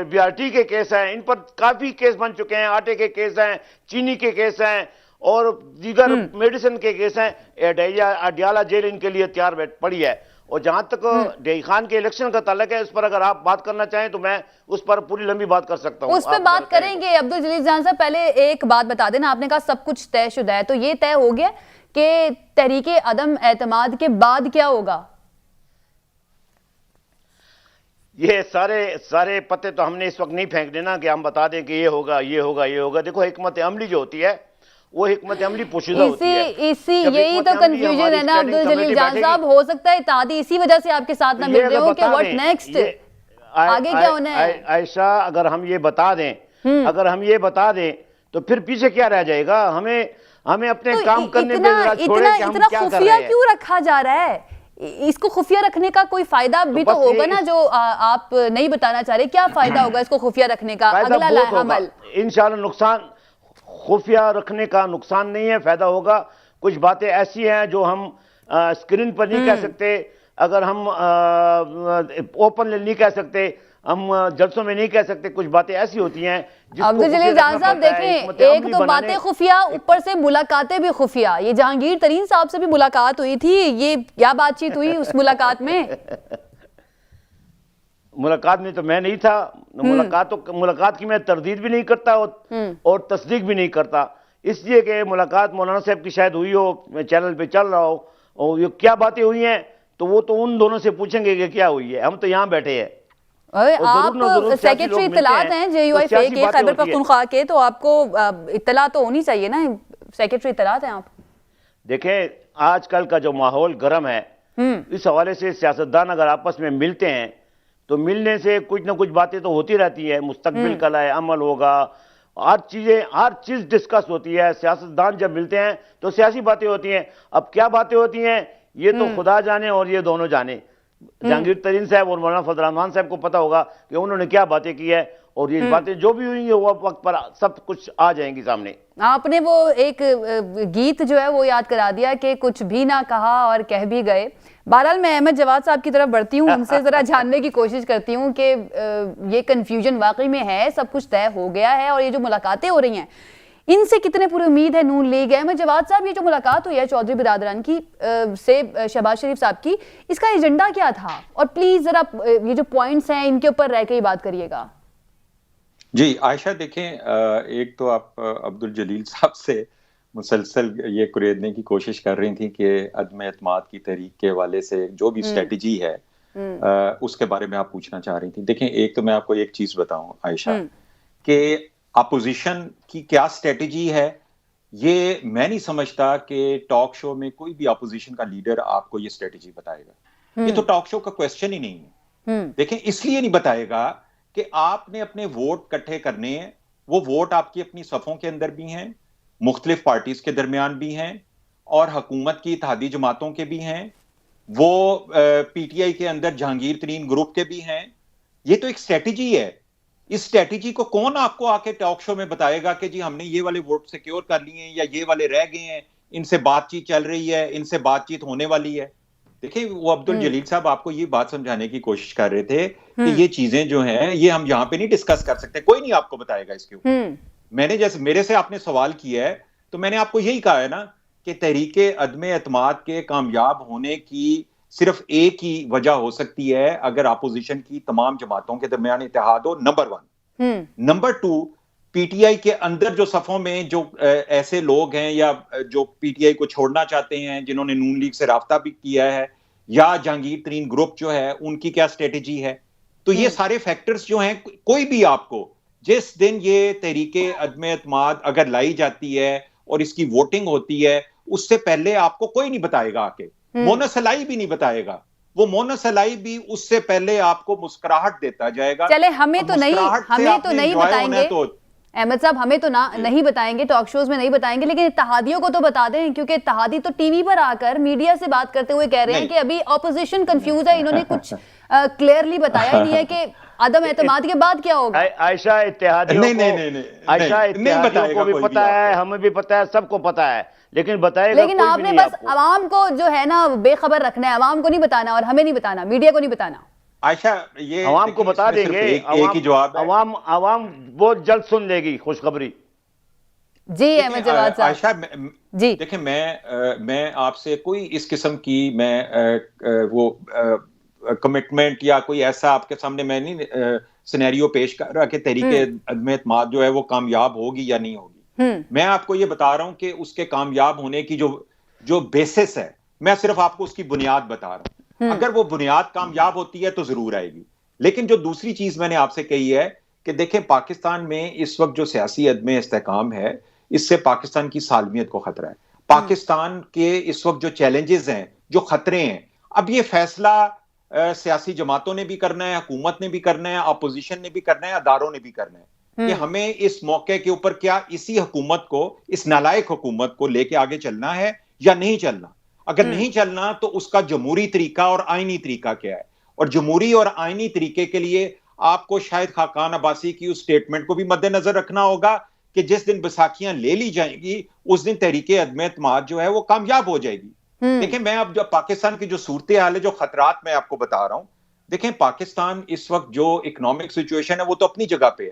बीआरटी के केस हैं, इन पर काफी केस बन चुके हैं, आटे के केस हैं, चीनी के केस हैं और दीगर मेडिसिन के केस हैं। अडियाला जेल इनके लिए तैयार पड़ी है। और जहां तक डे खान के इलेक्शन का ताल्लुक है, उस पर अगर आप बात करना चाहें तो मैं उस पर पूरी लंबी बात कर सकता हूं। उस पर बात करेंगे। अब्दुल जलील जान साहब पहले एक बात बता देना, आपने कहा सब कुछ तयशुदा है, तो ये तय हो गया कि तहरीके अदम एतमाद के बाद क्या होगा? ये सारे पत्ते तो हमने इस वक्त नहीं फेंक देना कि हम बता दें कि ये होगा ये होगा ये होगा। देखो, हिकमत अमली जो होती है वो हिकमत अमली पोशीदा होती है। यही तो कंफ्यूजन है ना अब्दुल जलील जान साहब, हो सकता है इत्तेहादी इसी वजह से आपके साथ ना मिल रहे हो कि व्हाट नेक्स्ट, आगे क्या होना है। आयशा, अगर हम ये बता दें तो फिर पीछे क्या रह जाएगा? हमें अपने काम करने में जरा छोड़े कि हम क्या कर रहे हैं। खुफिया क्यों रखा जा रहा है? इसको खुफिया रखने का कोई फायदा भी तो होगा ना, जो आप नहीं बताना चाह रहे, क्या फायदा होगा इसको खुफिया रखने का? अगला अमल इंशाल्लाह नुकसान, खुफिया रखने का नुकसान नहीं है, फायदा होगा। कुछ बातें ऐसी हैं जो हम स्क्रीन पर नहीं कह सकते, अगर हम ओपन नहीं कह सकते, हम जलसों में नहीं कह सकते, कुछ बातें ऐसी होती हैं। अब्दुल जलील जान साहब देखें, एक तो बातें खुफिया, ऊपर से मुलाकातें भी खुफिया। ये जहांगीर तरीन साहब से भी मुलाकात हुई थी, ये क्या बातचीत हुई उस मुलाकात में? मुलाकात में तो मैं नहीं था, मुलाकात की मैं तरदीद भी नहीं करता और तस्दीक भी नहीं करता, इसलिए कि मुलाकात मौलाना साहब की शायद हुई हो, मैं चैनल पे चल रहा हो, और ये क्या बातें हुई हैं तो वो तो उन दोनों से पूछेंगे कि क्या हुई है, हम तो यहाँ बैठे हैं। आप सेक्रेटरी इत्तलात हैं JUI के खैबर पख्तूनख्वा के, तो आपको इत्तला तो होनी चाहिए ना, सेक्रेटरी इत्तलात हैं आप। देखें, आजकल का जो माहौल गर्म है, इस हवाले से सियासतदान अगर आपस में मिलते हैं तो मिलने से कुछ ना कुछ बातें तो होती रहती है, मुस्तकबिल का लाए अमल होगा, हर चीज डिस्कस होती है। सियासतदान जब मिलते हैं तो सियासी बातें होती हैं। अब क्या बातें होती हैं ये तो खुदा जाने और ये दोनों जाने। जहांगीर तरीन साहब और मौलाना फजल रहमान साहब को पता होगा कि उन्होंने क्या बातें की है, और ये बातें जो भी हुई वो वक्त पर सब कुछ आ जाएंगी सामने। आपने वो एक गीत जो है वो याद करा दिया कि कुछ भी ना कहा और कह भी गए। बहरहाल मैं अहमद जवाद साहब की तरफ बढ़ती हूँ, उनसे जरा जानने की कोशिश करती हूँ कि ये कंफ्यूजन वाकई में है, सब कुछ तय हो गया है, और ये जो मुलाकातें हो रही हैं इनसे कितने पूरी उम्मीद है नून लीग है? अहमद जवाद साहब, ये जो मुलाकात हुई है चौधरी बिरादरान की से शहबाज शरीफ साहब की, इसका एजेंडा क्या था? और प्लीज जरा ये जो पॉइंट्स हैं इनके ऊपर रह के ही बात करिएगा। जी आयशा, देखें, एक तो आप अब्दुल जलील साहब से मुसलसल ये कुरेदने की कोशिश कर रही थी कि अदम एतमाद की तहरीक के हवाले से जो भी स्ट्रेटजी है उसके बारे में आप पूछना चाह रही थी। देखें, एक तो मैं आपको एक चीज बताऊं आयशा, कि अपोजिशन की क्या स्ट्रेटजी है, ये मैं नहीं समझता कि टॉक शो में कोई भी अपोजिशन का लीडर आपको ये स्ट्रेटजी बताएगा। ये तो टॉक शो का क्वेश्चन ही नहीं है। देखें, इसलिए नहीं बताएगा कि आपने अपने वोट इकट्ठे करने हैं, वो वोट आपकी अपनी सफों के अंदर भी हैं, मुख्तलिफ पार्टीज के दरमियान भी हैं, और हुकूमत की इत्तेहादी जमातों के भी हैं, वो PTI के अंदर जहांगीर तरीन ग्रुप के भी हैं। ये तो एक स्ट्रेटजी है। इस स्ट्रेटजी को कौन आपको आके टॉक शो में बताएगा कि जी हमने ये वाले वोट सिक्योर कर लिए हैं या ये वाले रह गए हैं, इनसे बातचीत चल रही है, इनसे बातचीत होने वाली है। देखिए, वो अब्दुल जलील साहब आपको ये बात समझाने की कोशिश कर रहे थे कि ये चीजें जो हैं ये हम यहाँ पे नहीं डिस्कस कर सकते, कोई नहीं आपको बताएगा इसके ऊपर। मैंने जैसे मेरे से आपने सवाल किया है तो मैंने आपको यही कहा है ना کہ تحریک عدم اعتماد کے کامیاب ہونے کی صرف ایک ہی وجہ ہو سکتی ہے اگر اپوزیشن کی تمام جماعتوں کے درمیان اتحاد ہو، number 1۔ Number 2، P T I کے اندر جو صفوں میں جو ایسے لوگ ہیں یا جو پی ٹی آئی کو چھوڑنا چاہتے ہیں، جنہوں نے نون لیگ سے رابطہ بھی کیا ہے، یا جہانگیر ترین گروپ جو ہے، ان کی کیا اسٹریٹجی ہے، تو یہ سارے فیکٹرز جو ہیں، کوئی بھی آپ کو جس دن یہ تحریک عدم اعتماد اگر لائی جاتی ہے اور اس کی ووٹنگ ہوتی ہے، اس سے پہلے آپ کو کوئی نہیں بتائے گا، آ کے مونا سلائی بھی نہیں بتائے گا، وہ مونا سلائی بھی اس سے پہلے آپ کو مسکراہٹ دیتا جائے گا۔ چلے ہمیں تو نہیں بتائیں گے احمد صاحب، ہمیں تو نہیں بتائیں گے، ٹاک شوز میں نہیں بتائیں گے، لیکن اتحادیوں کو تو بتا دیں، کیونکہ اتحادی تو ٹی وی پر آ کر میڈیا سے بات کرتے ہوئے کہہ رہے ہیں کہ ابھی اپوزیشن کنفیوز ہے، انہوں نے کچھ کلیئرلی بتایا ہی نہیں ہے کہ عدم اعتماد کے بعد کیا ہوگا۔ عائشہ اتحادیوں کو بھی پتا ہے، ہمیں بھی پتا ہے، سب کو پتا ہے، لیکن بتائے گا لیکن آپ نے بس عوام کو جو ہے نا بے خبر رکھنا ہے، عوام کو نہیں بتانا اور ہمیں نہیں بتانا، میڈیا کو نہیں بتانا۔ عائشہ یہ عوام کو بتا دیں گے، ایک ہی جواب ہے، عوام بہت جلد سن لے گی خوشخبری۔ جی احمد جواد صاحب۔ عائشہ جی دیکھیں، میں آپ سے کوئی اس قسم کی میں وہ کمٹمنٹ یا کوئی ایسا آپ کے سامنے میں نہیں سینیریو پیش کر رہا کہ تحریک عدم اعتماد جو ہے وہ کامیاب ہوگی یا نہیں ہوگی۔ میں آپ کو یہ بتا رہا ہوں کہ اس کے کامیاب ہونے کی جو بیسس ہے، میں صرف آپ کو اس کی بنیاد بتا رہا ہوں۔ اگر وہ بنیاد کامیاب ہوتی ہے تو ضرور آئے گی۔ لیکن جو دوسری چیز میں نے آپ سے کہی ہے کہ دیکھیں، پاکستان میں اس وقت جو سیاسی عدم استحکام ہے، اس سے پاکستان کی سالمیت کو خطرہ ہے۔ پاکستان کے اس وقت جو چیلنجز ہیں، جو خطرے ہیں، اب یہ فیصلہ سیاسی جماعتوں نے بھی کرنا ہے، حکومت نے بھی کرنا ہے، اپوزیشن نے بھی کرنا ہے، اداروں نے بھی کرنا ہے، کہ ہمیں اس موقع کے اوپر کیا اسی حکومت کو، اس نالائق حکومت کو لے کے آگے چلنا ہے یا نہیں چلنا۔ اگر نہیں چلنا تو اس کا جمہوری طریقہ اور آئینی طریقہ کیا ہے، اور جمہوری اور آئینی طریقے کے لیے آپ کو شاید خاقان عباسی کی اس سٹیٹمنٹ کو بھی مد نظر رکھنا ہوگا کہ جس دن بیساکھیاں لے لی جائیں گی، اس دن تحریک عدم اعتماد جو ہے وہ کامیاب ہو جائے گی۔ دیکھیں، میں اب جو پاکستان کی جو صورتحال ہے، جو خطرات میں آپ کو بتا رہا ہوں، دیکھیں پاکستان اس وقت جو اکنامک سچویشن ہے وہ تو اپنی جگہ پہ ہے،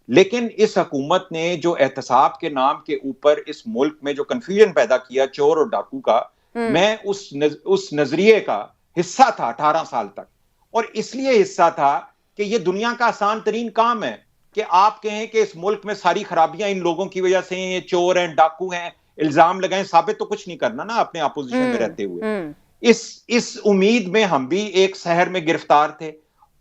لیکن اس حکومت نے جو احتساب کے نام کے اوپر اس ملک میں جو کنفیوژن پیدا کیا چور اور ڈاکو کا، میں اس نظریے کا حصہ تھا 18 سال تک، اور اس لیے حصہ تھا کہ یہ دنیا کا آسان ترین کام ہے کہ آپ کہیں کہ اس ملک میں ساری خرابیاں ان لوگوں کی وجہ سے ہیں، یہ چور ہیں، ڈاکو ہیں، الزام لگائیں، ثابت تو کچھ نہیں کرنا نا اپنے اپوزیشن میں رہتے ہوئے۔ اس امید میں ہم بھی ایک سحر میں گرفتار تھے،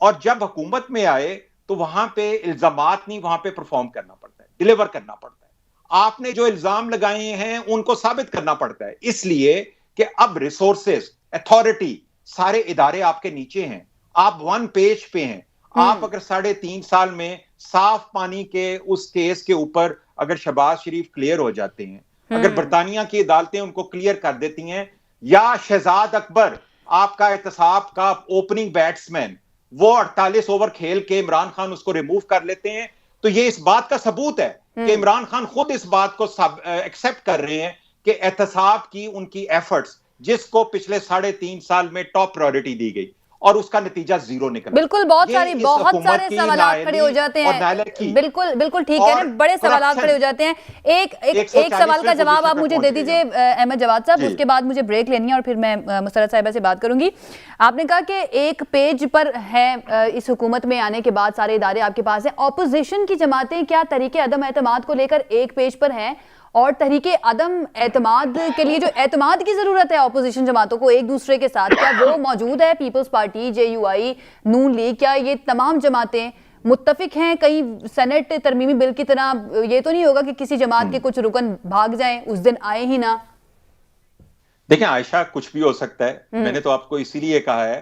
اور جب حکومت میں آئے تو وہاں پہ الزامات نہیں، وہاں پہ پرفارم کرنا پڑتا ہے، ڈیلیور کرنا پڑتا ہے۔ آپ نے جو الزام لگائے ہیں ان کو ثابت کرنا پڑتا ہے، اس لیے کہ اب ریسورسز، اتھارٹی، سارے ادارے آپ کے نیچے ہیں، آپ ون پیج پہ ہیں۔ آپ اگر 3.5 سال میں صاف پانی کے اس کیس کے اوپر اگر شہباز شریف کلیئر ہو جاتے ہیں، اگر برطانیہ کی عدالتیں ان کو کلیئر کر دیتی ہیں، یا شہزاد اکبر آپ کا احتساب کا اوپننگ بیٹسمین وہ 48 اوور کھیل کے عمران خان اس کو ریموو کر لیتے ہیں، تو یہ اس بات کا ثبوت ہے کہ عمران خان خود اس بات کو ایکسپٹ کر رہے ہیں کہ احتساب کی ان کی ایفرٹس، جس کو پچھلے 3.5 سال میں ٹاپ پرائیورٹی دی گئی، اور اس کا نتیجہ زیرو نکلا۔ بالکل، بہت سارے سوالات کھڑے ہو جاتے ہیں، بالکل ٹھیک ہے، بڑے سوالات کھڑے ہو جاتے ہیں۔ ایک سوال کا جواب آپ مجھے دے دیجئے احمد جواد صاحب، اس کے بعد مجھے بریک لینی ہے اور پھر میں مسرت صاحبہ سے بات کروں گی۔ آپ نے کہا کہ ایک پیج پر ہے اس حکومت میں آنے کے بعد سارے ادارے آپ کے پاس ہیں، اپوزیشن کی جماعتیں کیا تحریک عدم اعتماد کو لے کر ایک پیج پر ہیں؟ اور تحریک عدم اعتماد کے لیے جو اعتماد کی ضرورت ہے اپوزیشن جماعتوں کو ایک دوسرے کے ساتھ، کیا وہ موجود ہے؟ Peoples party, J U I, نون لیگ، کیا یہ تمام جماعتیں متفق ہیں؟ کہیں سینٹ ترمیمی بل کی طرح یہ تو نہیں ہوگا کہ کسی جماعت کے کچھ رکن بھاگ جائیں، اس دن آئے ہی نہ؟ دیکھیں عائشہ، کچھ بھی ہو سکتا ہے، میں نے تو آپ کو اسی لیے کہا ہے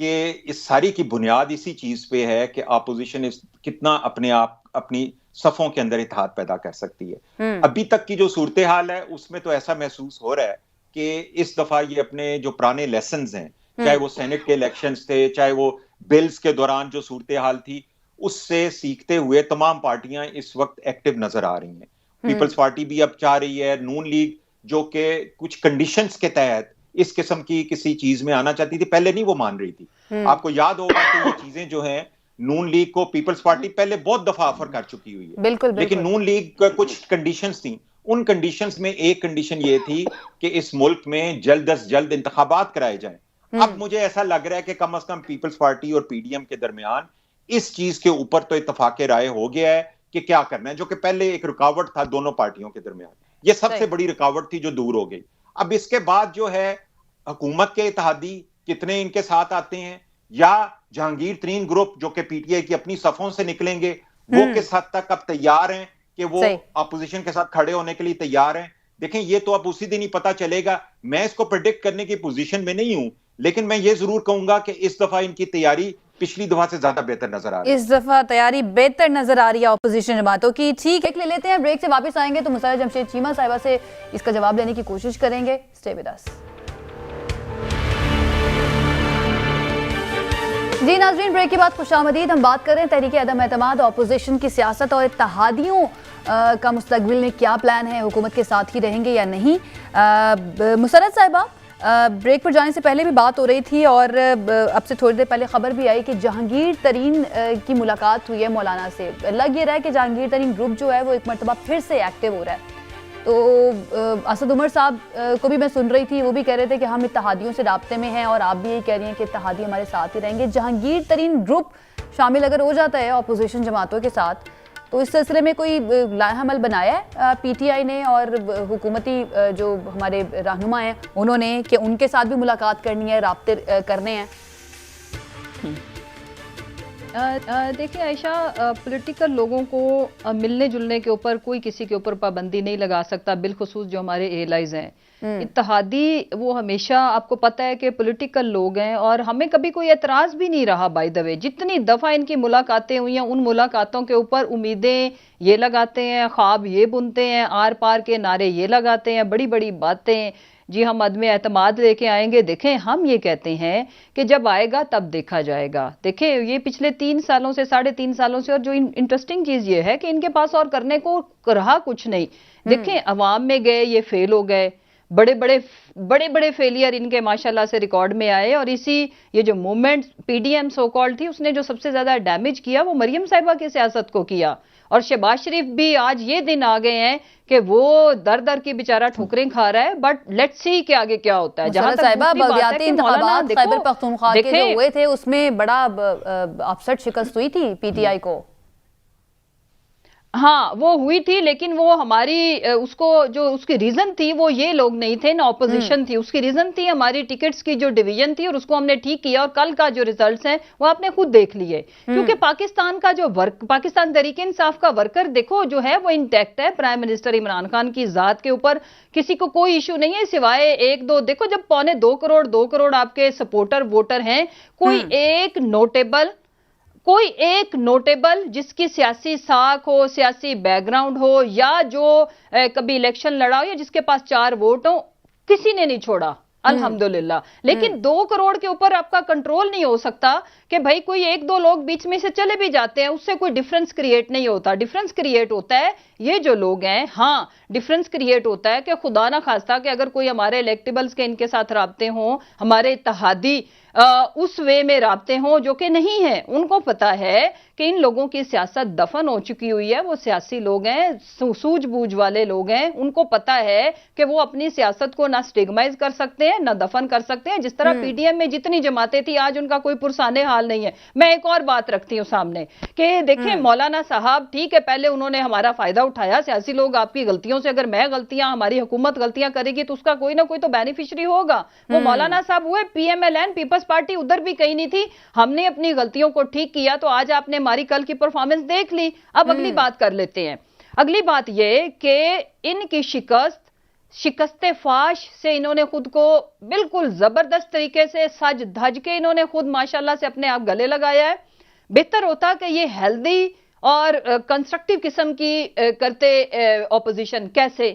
کہ اس ساری کی بنیاد اسی چیز پہ ہے کہ اپوزیشن کتنا اپنے آپ اپنی صفوں کے اندر اتحاد پیدا کر سکتی ہے۔ ابھی تک کی جو صورتحال ہے اس میں تو ایسا محسوس ہو رہا ہے کہ اس دفعہ یہ اپنے جو پرانے لیسنز ہیں، چاہے وہ سینٹ کے الیکشنز تھے، چاہے وہ بلز کے دوران جو صورتحال تھی، اس سے سیکھتے ہوئے تمام پارٹیاں اس وقت ایکٹیو نظر آ رہی ہیں۔ پیپلز پارٹی بھی اب چاہ رہی ہے، نون لیگ جو کہ کچھ کنڈیشنز کے تحت اس قسم کی کسی چیز میں آنا چاہتی تھی، پہلے نہیں وہ مان رہی تھی۔ آپ کو یاد ہوگا کہ یہ چیزیں جو ہیں نون لیگ کو پیپلز پارٹی پہلے بہت دفعہ آفر کر چکی ہوئی ہے، لیکن نون لیگ کا کچھ کنڈیشنز تھیں، ان کنڈیشنز میں ایک کنڈیشن یہ تھی کہ اس ملک میں جلد از جلد انتخابات کرائے جائیں. اب مجھے ایسا لگ رہا ہے کہ کم از کم پیپلز پارٹی اور پی ڈی ایم کے درمیان اس چیز کے اوپر تو اتفاق رائے ہو گیا ہے کہ کیا کرنا ہے, جو کہ پہلے ایک رکاوٹ تھا دونوں پارٹیوں کے درمیان. یہ سب سے بڑی رکاوٹ تھی جو دور ہو گئی. اب اس کے بعد جو ہے حکومت کے اتحادی کتنے ان کے ساتھ آتے ہیں, یا جہانگیر ترین گروپ جو کہ پی ٹی آئی کی اپنی صفوں سے نکلیں گے, وہ کس حد تک اب تیار ہیں کہ وہ اپوزیشن کے ساتھ کھڑے ہونے کے لیے تیار ہیں. دیکھیں یہ تو اب اسی دن ہی پتا چلے گا. میں اس کو پریڈکٹ کرنے کی پوزیشن میں نہیں ہوں, لیکن میں یہ ضرور کہوں گا کہ اس دفعہ ان کی تیاری پچھلی دفعہ سے زیادہ بہتر نظر آ رہی ہے. اس دفعہ تیاری بہتر نظر آ رہی ہے اپوزیشن جماعتوں کی. ٹھیک ہے, لے لیتے ہیں بریک, سے واپس آئیں گے تو مسرت جمشید چیمہ صاحبہ سے اس کا جواب لینے کی کوشش کریں گے. Stay with us. جی ناظرین, بریک کے بعد خوش آمدید. ہم بات کر رہے ہیں تحریک عدم اعتماد, اپوزیشن کی سیاست اور اتحادیوں کا مستقبل میں کیا پلان ہے, حکومت کے ساتھ ہی رہیں گے یا نہیں. مسرت صاحبہ, بریک پر جانے سے پہلے بھی بات ہو رہی تھی اور اب سے تھوڑی دیر پہلے خبر بھی آئی کہ جہانگیر ترین کی ملاقات ہوئی ہے مولانا سے. لگ یہ رہا ہے کہ جہانگیر ترین گروپ جو ہے وہ ایک مرتبہ پھر سے ایکٹیو ہو رہا ہے. تو اسد عمر صاحب کو بھی میں سن رہی تھی, وہ بھی کہہ رہے تھے کہ ہم اتحادیوں سے رابطے میں ہیں, اور آپ بھی یہی کہہ رہی ہیں کہ اتحادی ہمارے ساتھ ہی رہیں گے. جہانگیر ترین گروپ شامل اگر ہو جاتا ہے اپوزیشن جماعتوں کے ساتھ, تو اس سلسلے میں کوئی لائحہ عمل بنایا ہے پی ٹی آئی نے اور حکومتی جو ہمارے رہنما ہیں انہوں نے, کہ ان کے ساتھ بھی ملاقات کرنی ہے, رابطے کرنے ہیں؟ دیکھیں عائشہ, پولیٹیکل لوگوں کو ملنے جلنے کے اوپر کوئی کسی کے اوپر پابندی نہیں لگا سکتا, بالخصوص جو ہمارے ایلائز ہیں. اتحادی وہ ہمیشہ, آپ کو پتہ ہے کہ پولیٹیکل لوگ ہیں, اور ہمیں کبھی کوئی اعتراض بھی نہیں رہا بائی دا وے. جتنی دفعہ ان کی ملاقاتیں ہوئی ہیں, ان ملاقاتوں کے اوپر امیدیں یہ لگاتے ہیں, خواب یہ بنتے ہیں, آر پار کے نعرے یہ لگاتے ہیں, بڑی بڑی باتیں, جی ہم عدم اعتماد لے کے آئیں گے. دیکھیں ہم یہ کہتے ہیں کہ جب آئے گا تب دیکھا جائے گا. دیکھیں یہ پچھلے 3 سالوں سے 3.5 سالوں سے, اور جو انٹرسٹنگ چیز یہ ہے کہ ان کے پاس اور کرنے کو رہا کچھ نہیں. دیکھیں عوام میں گئے, یہ فیل ہو گئے, بڑے فیلئر ان کے ماشاءاللہ سے ریکارڈ میں آئے, اور اسی یہ جو movement P D M so called تھی, اس نے جو سب سے زیادہ ڈیمیج کیا وہ مریم صاحبہ کی سیاست کو کیا. اور شہباز شریف بھی آج یہ دن آ گئے ہیں کہ وہ در کی بیچارہ ٹھوکریں کھا رہا ہے, بٹ لیٹس سی کہ آگے کیا ہوتا ہے. جہاں صاحبہ بلدیاتی انتخابات خیبر پختونخوا کے جو ہوئے تھے اس میں بڑا اپسٹ شکست ہوئی تھی پی ٹی آئی کو. ہاں وہ ہوئی تھی, لیکن وہ ہماری اس کو جو اس کی ریزن تھی وہ یہ لوگ نہیں تھے, نہ اپوزیشن تھی. اس کی ریزن تھی ہماری ٹکٹس کی جو ڈویژن تھی, اور اس کو ہم نے ٹھیک کیا, اور کل کا جو ریزلٹس ہیں وہ آپ نے خود دیکھ لیے. کیونکہ پاکستان کا جو پاکستان تحریک انصاف کا ورکر دیکھو جو ہے وہ انٹیکٹ ہے. پرائم منسٹر عمران خان کی ذات کے اوپر کسی کو کوئی ایشو نہیں ہے, سوائے 1-2. دیکھو جب 2.25 کروڑ آپ کے سپورٹر ووٹر ہیں, کوئی ایک نوٹیبل جس کی سیاسی ساکھ ہو, سیاسی بیک گراؤنڈ ہو, یا جو کبھی الیکشن لڑا ہو, یا جس کے پاس 4 ووٹ ہوں, کسی نے نہیں چھوڑا الحمدللہ. لیکن 2 کروڑ کے اوپر آپ کا کنٹرول نہیں ہو سکتا کہ بھائی کوئی 1-2 لوگ بیچ میں سے چلے بھی جاتے ہیں, اس سے کوئی ڈیفرنس کریٹ نہیں ہوتا. ڈیفرنس کریٹ ہوتا ہے یہ جو لوگ ہیں, ہاں ڈیفرنس کریٹ ہوتا ہے کہ خدا نہ خواستہ کہ اگر کوئی ہمارے الیکٹیبلز کے ان کے ساتھ رابطے ہوں, ہمارے اتحادی اس وے میں رابطے ہوں جو کہ نہیں ہیں. ان کو پتا ہے کہ ان لوگوں کی سیاست دفن ہو چکی ہوئی ہے, وہ سیاسی لوگ ہیں, سوجھ بوجھ والے لوگ ہیں. ان کو پتا ہے کہ وہ اپنی سیاست کو نہ سٹیگمائز کر سکتے ہیں, نہ دفن کر سکتے ہیں. جس طرح پی ڈی ایم میں جتنی جماعتیں تھی, آج ان کا کوئی پرسانے حال نہیں ہے. میں ایک اور بات رکھتی ہوں سامنے کہ دیکھیں مولانا صاحب ٹھیک ہے, پہلے انہوں نے ہمارا فائدہ اٹھایا. سیاسی لوگ آپ کی غلطیوں سے, اگر میں غلطیاں, ہماری حکومت غلطیاں کرے گی تو اس کا کوئی نہ کوئی تو بینیفیشری ہوگا. وہ مولانا صاحب ہوئے P M L N, peoples party ادھر بھی کہیں نہیں تھی. ہم نے اپنی غلطیوں کو ٹھیک کیا, تو آج آپ نے ہماری کل کی پرفارمنس دیکھ لی. اب اگلی بات کر لیتے ہیں. اگلی بات یہ کہ ان کی شکست فاش سے انہوں نے خود کو بالکل زبردست طریقے سے سج دھج کے انہوں نے خود ماشاءاللہ سے اپنے آپ گلے لگایا ہے. بہتر ہوتا کہ یہ ہیلدی اور کنسٹرکٹیو قسم کی کرتے اپوزیشن. کیسے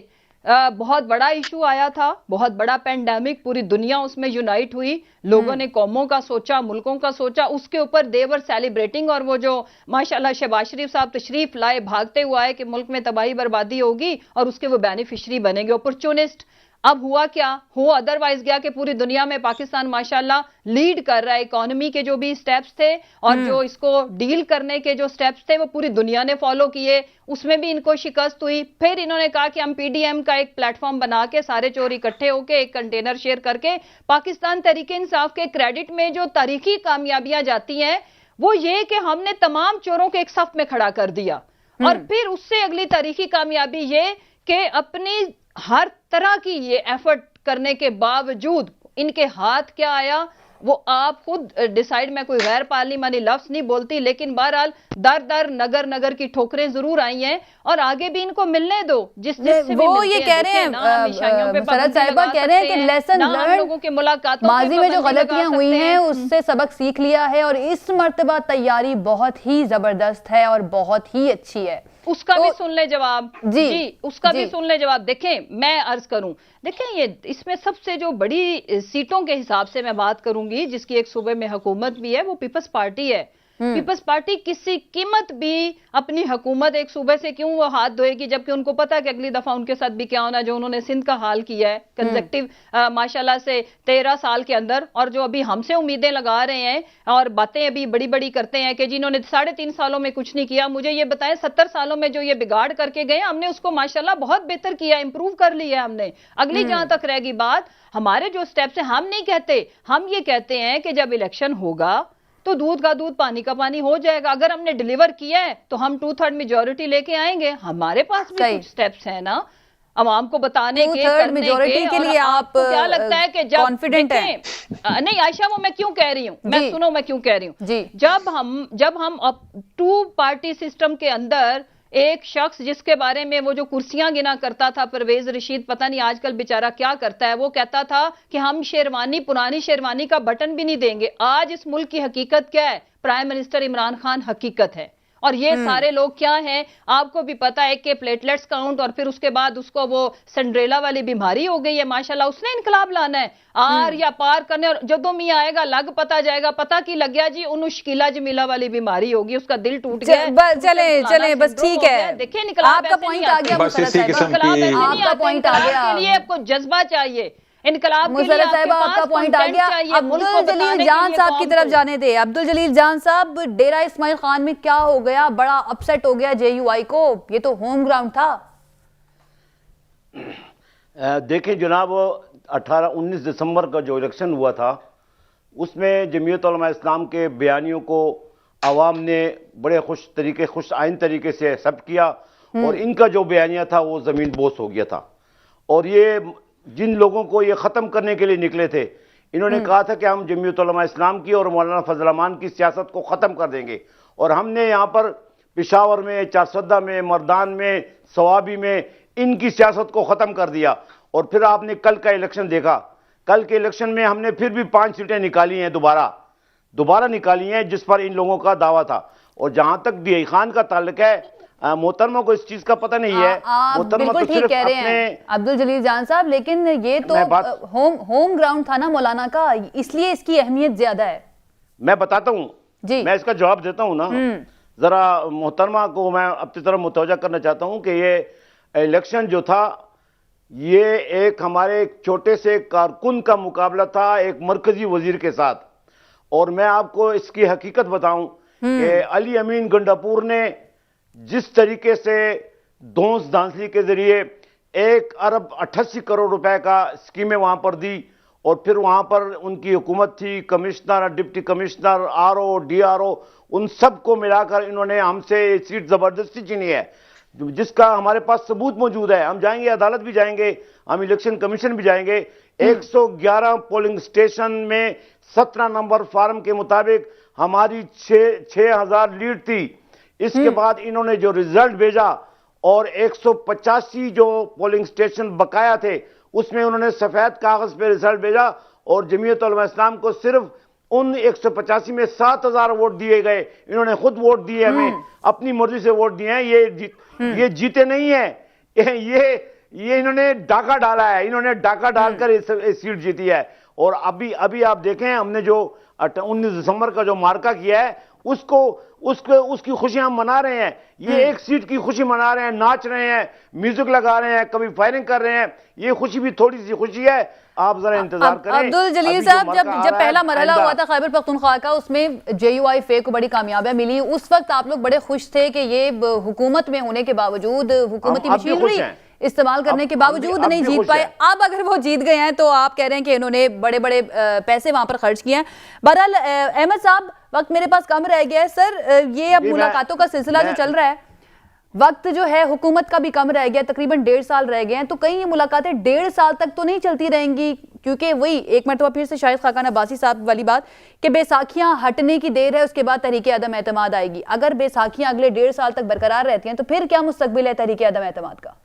بہت بڑا ایشو آیا تھا, بہت بڑا پینڈیمک, پوری دنیا اس میں یونائٹ ہوئی, لوگوں نے قوموں کا سوچا, ملکوں کا سوچا, اس کے اوپر دے ور سیلیبریٹنگ. اور وہ جو ماشاءاللہ شہباز شریف صاحب تشریف لائے بھاگتے ہوا ہے کہ ملک میں تباہی بربادی ہوگی اور اس کے وہ بینیفیشری بنیں گے, اپرچونسٹ. اب ہوا کیا ہو ادروائز گیا کہ پوری دنیا میں پاکستان ماشاءاللہ لیڈ کر رہا ہے. اکانومی کے جو بھی سٹیپس تھے اور جو اس کو ڈیل کرنے کے جو سٹیپس تھے وہ پوری دنیا نے فالو کیے, اس میں بھی ان کو شکست ہوئی. پھر انہوں نے کہا کہ ہم پی ڈی ایم کا ایک پلیٹ فارم بنا کے سارے چور اکٹھے ہو کے ایک کنٹینر شیئر کر کے پاکستان تحریک انصاف کے کریڈٹ میں جو تاریخی کامیابیاں جاتی ہیں وہ یہ کہ ہم نے تمام چوروں کے ایک صف میں کھڑا کر دیا. اور پھر اس سے اگلی تاریخی کامیابی یہ کہ اپنی ہر طرح کی یہ ایفرٹ کرنے کے باوجود ان کے ہاتھ کیا آیا وہ آپ خود ڈیسائیڈ. میں کوئی غیر پارلیمانی لفظ نہیں بولتی, لیکن بہرحال در در نگر نگر کی ٹھوکریں ضرور آئی ہیں اور آگے بھی ان کو ملنے دو. جس سے وہ یہ کہہ رہے ہیں مسرت صاحبہ کہہ رہے ہیں کہ لیسن لرن, ماضی میں جو غلطیاں ہوئی ہیں اس سے سبق سیکھ لیا ہے اور اس مرتبہ تیاری بہت ہی زبردست ہے اور بہت ہی اچھی ہے. اس کا بھی سن لے جواب. جی اس کا بھی سن لے جواب. دیکھیں میں عرض کروں, دیکھیں یہ اس میں سب سے جو بڑی سیٹوں کے حساب سے میں بات کروں گی جس کی ایک صوبے میں حکومت بھی ہے وہ پیپلز پارٹی ہے. پیپلز پارٹی کسی قیمت بھی اپنی حکومت ایک صوبے سے کیوں وہ ہاتھ دھوئے گی جبکہ ان کو پتا کہ اگلی دفعہ ان کے ساتھ بھی کیا ہونا, جو انہوں نے سندھ کا حال کیا ہے کنزیکٹیو ماشاءاللہ سے 13 سال کے اندر, اور جو ابھی ہم سے امیدیں لگا رہے ہیں اور باتیں ابھی بڑی بڑی کرتے ہیں کہ جنہوں نے 3.5 سالوں میں کچھ نہیں کیا. مجھے یہ بتائیں 70 سالوں میں جو یہ بگاڑ کر کے گئے ہم نے اس کو ماشاءاللہ بہت بہتر کیا, امپروو کر لیا ہم نے. اگلی جہاں تک رہ گی بات ہمارے جو سٹیپس ہیں, ہم نہیں کہتے, ہم یہ کہتے ہیں کہ جب الیکشن ہوگا تو دودھ کا دودھ پانی کا پانی ہو جائے گا. اگر ہم نے ڈیلیور کیا ہے تو ہم 2/3 میجورٹی لے کے آئیں گے. ہمارے پاس بھی کچھ سٹیپس ہیں نا عوام کو بتانے کے, کرنے کے لیے. آپ کو کیا لگتا ہے کہ جب کانفیڈنٹ ہیں؟ نہیں عائشہ وہ میں کیوں کہہ رہی ہوں, میں سنو میں کیوں کہہ رہی ہوں. جب ہم 2 پارٹی سسٹم کے اندر ایک شخص جس کے بارے میں وہ جو کرسیاں گنا کرتا تھا پرویز رشید, پتہ نہیں آج کل بیچارہ کیا کرتا ہے, وہ کہتا تھا کہ ہم شیروانی پرانی شیروانی کا بٹن بھی نہیں دیں گے. آج اس ملک کی حقیقت کیا ہے؟ پرائم منسٹر عمران خان حقیقت ہے. اور یہ سارے لوگ کیا ہیں آپ کو بھی پتا ہے کہ پلیٹلیٹس کاؤنٹ اور پھر اس کے بعد اس کو وہ سنڈریلا والی بیماری ہو گئی ہے. ماشاءاللہ اس نے انقلاب لانا ہے آر یا پار کرنے, اور جدو میاں آئے گا لگ پتا جائے گا, پتا کی لگ گیا جی انہوں شکیلا جمیلہ والی بیماری ہوگی, اس کا دل ٹوٹ گیا. چلیں بس ٹھیک ہے, دیکھیں انقلاب آپ کا پوائنٹ آ گیا, آپ کا پوائنٹ آ گیا. کے لیے آپ کو جذبہ چاہیے, انقلاب کے لیے صاحبہ آپ کا پوائنٹ آ گیا. عبدالجلیل جان صاحب کی طرف جانے دے. عبدالجلیل جان صاحب, ڈیرہ اسماعیل خان میں کیا ہو گیا؟ بڑا اپسیٹ ہو گیا جے یو آئی کو, یہ تو ہوم گراؤنڈ تھا. دیکھیں جناب 19 دسمبر کا جو الیکشن ہوا تھا اس میں جمعیت علماء اسلام کے بیانیوں کو عوام نے بڑے خوش آئین طریقے سے ایکسپٹ کیا اور ان کا جو بیانیہ تھا وہ زمین بوس ہو گیا تھا. اور یہ جن لوگوں کو یہ ختم کرنے کے لیے نکلے تھے انہوں نے کہا تھا کہ ہم جمعیت علماء اسلام کی اور مولانا فضل الرحمان کی سیاست کو ختم کر دیں گے, اور ہم نے یہاں پر پشاور میں, چارسدہ میں, مردان میں, سوابی میں ان کی سیاست کو ختم کر دیا. اور پھر آپ نے کل کا الیکشن دیکھا, کل کے الیکشن میں ہم نے پھر بھی 5 سیٹیں نکالی ہیں, دوبارہ نکالی ہیں جس پر ان لوگوں کا دعویٰ تھا. اور جہاں تک ڈی آئی خان کا تعلق ہے, محترمہ کو اس چیز کا پتہ نہیں ہے. محترمہ بالکل ٹھیک کہہ رہے ہیں عبدالجلیل جان صاحب, لیکن یہ تو ہوم گراؤنڈ تھا نا مولانا کا, اس لیے اس کی اہمیت زیادہ ہے. میں بتاتا ہوں, میں اس کا جواب دیتا ہوں نا. ذرا محترمہ کو میں اپنی طرف متوجہ کرنا چاہتا ہوں کہ یہ الیکشن جو تھا یہ ایک ہمارے ایک چھوٹے سے کارکن کا مقابلہ تھا ایک مرکزی وزیر کے ساتھ. اور میں آپ کو اس کی حقیقت بتاؤں کہ علی امین گنڈاپور نے جس طریقے سے دھونس دھانسلی کے ذریعے 1 ارب 88 کروڑ روپے کا اسکیمیں وہاں پر دی, اور پھر وہاں پر ان کی حکومت تھی, commissioner, deputy commissioner, R O, D R O, ان سب کو ملا کر انہوں نے ہم سے سیٹ زبردستی چھینی ہے, جس کا ہمارے پاس ثبوت موجود ہے. ہم جائیں گے, عدالت بھی جائیں گے, ہم الیکشن کمیشن بھی جائیں گے. 111 پولنگ اسٹیشن میں 17 نمبر فارم کے مطابق ہماری 6000 لیڈ تھی. اس کے بعد انہوں نے جو رزلٹ بھیجا اور 185 جو پولنگ اسٹیشن بقایا تھے اس میں انہوں نے سفید کاغذ پہ رزلٹ بھیجا, اور جمعیت علماء اسلام کو صرف ان 185 میں 7000 ووٹ دیے گئے. انہوں نے خود ووٹ دیے, ہمیں اپنی مرضی سے ووٹ دیے ہیں. یہ جیتے نہیں ہیں, یہ انہوں نے ڈاکہ ڈالا ہے, انہوں نے ڈاکہ ڈال کر سیٹ جیتی ہے. اور ابھی آپ دیکھیں ہم نے جو 19 دسمبر کا جو مارکہ کیا ہے उसकी खुशियां हम मना रहे हैं, ये एक सीट की खुशी मना रहे हैं, नाच रहे हैं, म्यूजिक लगा रहे हैं, कभी फायरिंग कर रहे हैं, ये खुशी भी थोड़ी सी खुशी है, आप जरा इंतजार करें। अब्दुल जलील साहब, जब पहला मरहला हुआ था खैबर पख्तूनख्वा का, उसमें JUI को बड़ी कामयाबियां मिली, उस वक्त आप लोग बड़े खुश थे कि ये हुकूमत में होने के बावजूद, हुकूमती मशीनरी इस्तेमाल करने के बावजूद नहीं जीत पाए। अब अगर वो जीत गए हैं तो आप कह रहे हैं कि इन्होंने बड़े बड़े पैसे वहां पर खर्च किए हैं। बहरहाल अहमद साहब, वक्त मेरे पास कम रह गया है सर, ये अब मुलाकातों का सिलसिला जो चल रहा है, वक्त जो है हुकूमत का भी कम रह गया, तकरीबन 1.5 साल रह गए हैं, तो कहीं ये मुलाकातें 1.5 साल तक तो नहीं चलती रहेंगी, क्योंकि वही एक मरतबा फिर से शाहिद खाकान अब्बासी साहब वाली बात कि बैसाखियां हटने की देर है, उसके बाद तहरीक अदम एतमाद आएगी। अगर बैसाखियां अगले 1.5 साल तक बरकरार रहती हैं तो फिर क्या मुस्तकबिल है तहरीक अदम एतमाद का?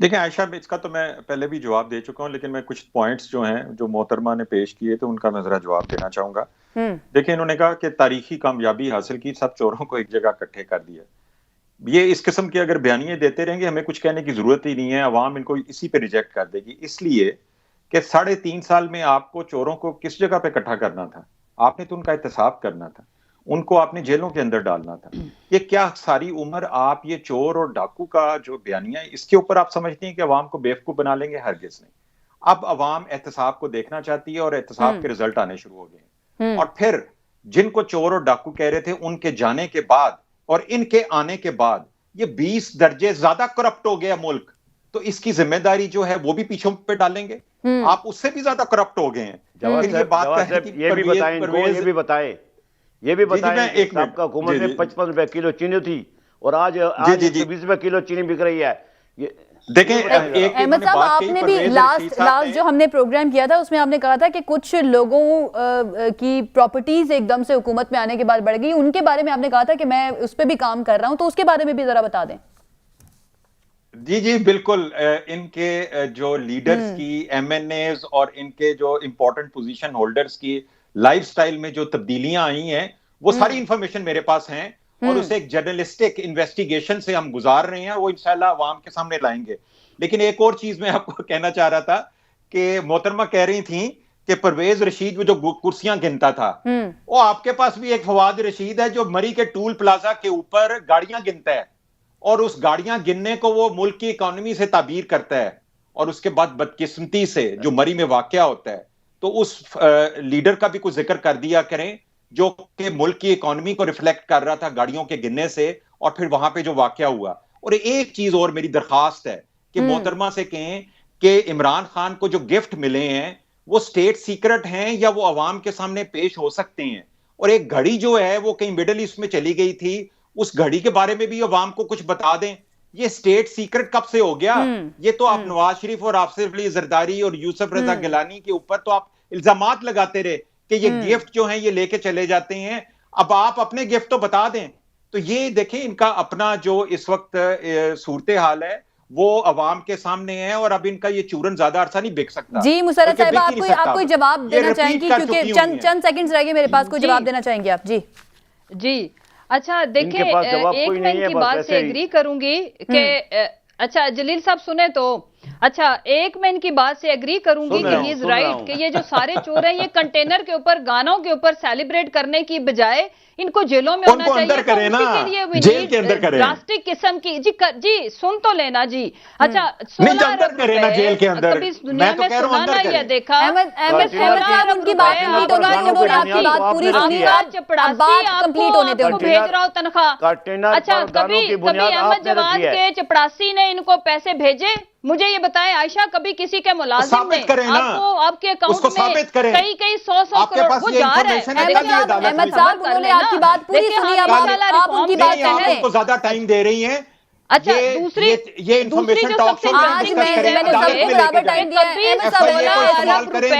देखिए आयशा, इसका तो मैं पहले भी जवाब दे चुका हूं, लेकिन मैं कुछ पॉइंट्स जो हैं जो मोहतरमा ने पेश किए तो उनका मैं जरा जवाब देना चाहूंगा। देखिए, इन्होंने कहा कि तारीखी कामयाबी हासिल की, सब चोरों को एक जगह इकट्ठे कर दिया। ये इस किस्म की अगर बयानियां देते रहेंगे, हमें कुछ कहने की जरूरत ही नहीं है, अवाम इनको इसी पे रिजेक्ट कर देगी, इसलिए कि 3.5 साल में आपको चोरों को किस जगह पे इकट्ठा करना था? आपने तो उनका एहतसाब करना था, उनको आपने जेलों के अंदर डालना था। ये क्या सारी उम्र आप ये चोर और डाकू का जो बयानिया है, इसके ऊपर आप समझते हैं कि अवाम को बेवकूफ बना लेंगे? हरगिज नहीं। अब अवाम एहतसाब को देखना चाहती है और एहतसाब के रिजल्ट आने शुरू हो गए। और फिर जिनको चोर और डाकू कह रहे थे, उनके जाने के बाद और इनके आने के बाद ये 20 दर्जे ज्यादा करप्ट हो गया मुल्क, तो इसकी जिम्मेदारी जो है वो भी पीछे पे डालेंगे। आप उससे भी ज्यादा करप्ट हो गए हैं। ये भी बताएं एक आपका हुकूमत में 55 रुपए किलो चीनी थी और आज 20 रुपए किलो चीनी बिक रही है। देखें अहमद साहब, आपने भी लास्ट जो हमने प्रोग्राम किया था उसमें आपने कहा था कि कुछ लोगों की प्रॉपर्टीज एकदम से हुकूमत में आने के बाद बढ़ गई, उनके बारे में आपने कहा था कि मैं उस पर भी काम कर रहा हूं, तो उसके बारे में भी जरा बता दें। जी बिल्कुल, इनके जो लीडर्स की, MNAs और इनके जो इंपॉर्टेंट पोजीशन होल्डर्स की लाइफस्टाइल में जो तब्दीलियां आई हैं, वो सारी इंफॉर्मेशन मेरे पास हैं और उसे एक जर्नलिस्टिक इन्वेस्टिगेशन से हम गुजार रहे हैं, वो इंशाल्लाह अवाम के सामने लाएंगे। लेकिन एक और चीज मैं आपको कहना चाह रहा था कि मोहतरमा कह रही थी कि परवेज रशीद वो जो कुर्सियां गिनता था, वो आपके पास भी एक फवाद रशीद है जो मरी के टूल प्लाजा के ऊपर गाड़ियां गिनता है और उस गाड़ियां गिनने को वो मुल्क की इकोनॉमी से ताबीर करता है, और उसके बाद बदकिस्मती से जो मरी में वाकया होता है, तो उस लीडर का भी कुछ जिक्र कर दिया करें जो कि मुल्क की इकोनॉमी को रिफ्लेक्ट कर रहा था गाड़ियों के गिनने से, और फिर वहां पे जो वाकया हुआ। और एक चीज और मेरी दरखास्त है कि मोहतरमा से कहें कि इमरान खान को जो गिफ्ट मिले हैं वो स्टेट सीक्रेट हैं या वो अवाम के सामने पेश हो सकते हैं। और एक घड़ी जो है वो कहीं मिडिल ईस्ट में चली गई थी, उस घड़ी के बारे में भी अवाम को कुछ बता दें। ये स्टेट सीक्रेट कब से हो गया? ये तो आप नवाज शरीफ और आसिफ अली जरदारी और यूसुफ रजा गिलानी के ऊपर तो आप इल्जामात लगाते रहे कि ये गिफ्ट जो हैं ये लेके चले जाते हैं। अब आप अपने गिफ्ट तो बता दें। तो ये देखें, इनका अपना जो इस वक्त सूरत हाल है वो अवाम के सामने है और अब इनका ये चूरन ज्यादा अरसा नहीं बिक सकता। जी मुसर्रत साहब, आप कोई जवाब देना चाहेंगी क्योंकि चंद सेकंड्स रह गए मेरे पास, कोई जवाब देना चाहेंगे आप? जी अच्छा, देखिए एक मैं इनकी बात से एग्री करूंगी कि अच्छा जलील साहब सुने तो, अच्छा एक मैं इनकी बात से एग्री करूंगी कि ही इज राइट कि ये जो सारे चोर हैं ये कंटेनर के ऊपर, गानों के ऊपर सेलिब्रेट करने की बजाय इनको जेलों में होना चाहिए। अंदर करें ना, जेल के अंदर करें। ड्रास्टिक किस्म की जी सुन तो लेना जी। अच्छा 16 अरब जेल के अंदर कभी दुनिया में सुना ना या देखा। उनकी बात कंप्लीट होना, उन्होंने आपकी बात पूरी सुनी, कंप्लीट होने दो, भेज रहा हूं तनख्वाह। अच्छा कभी अहमद जवान के चपड़ासी ने इनको पैसे भेजे? मुझे ये बताएं आयशा, कभी किसी के मुलाजिम ने आपको आपके अकाउंट में कई 100 करोड़ वो जा रहे हैं? अहमद साहब, उन्होंने आपकी बात पूरी सुनी, आप उनकी बात कहें। आपको ज्यादा टाइम दे रही हैं। अच्छा दूसरी ये इंफॉर्मेशन टॉक शो आज मैंने सबको बराबर टाइम दिया है। 16 अरब रुपए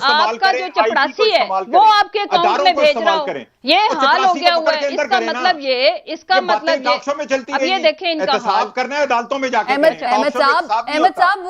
आपका जो चपड़ासी है वो आपके अकाउंट में भेज रहा हूँ, ये हाल हो गया हुआ है। इसका मतलब अब ये देखें इनका हाल करना है अदालतों में जाकर। अहमद साहब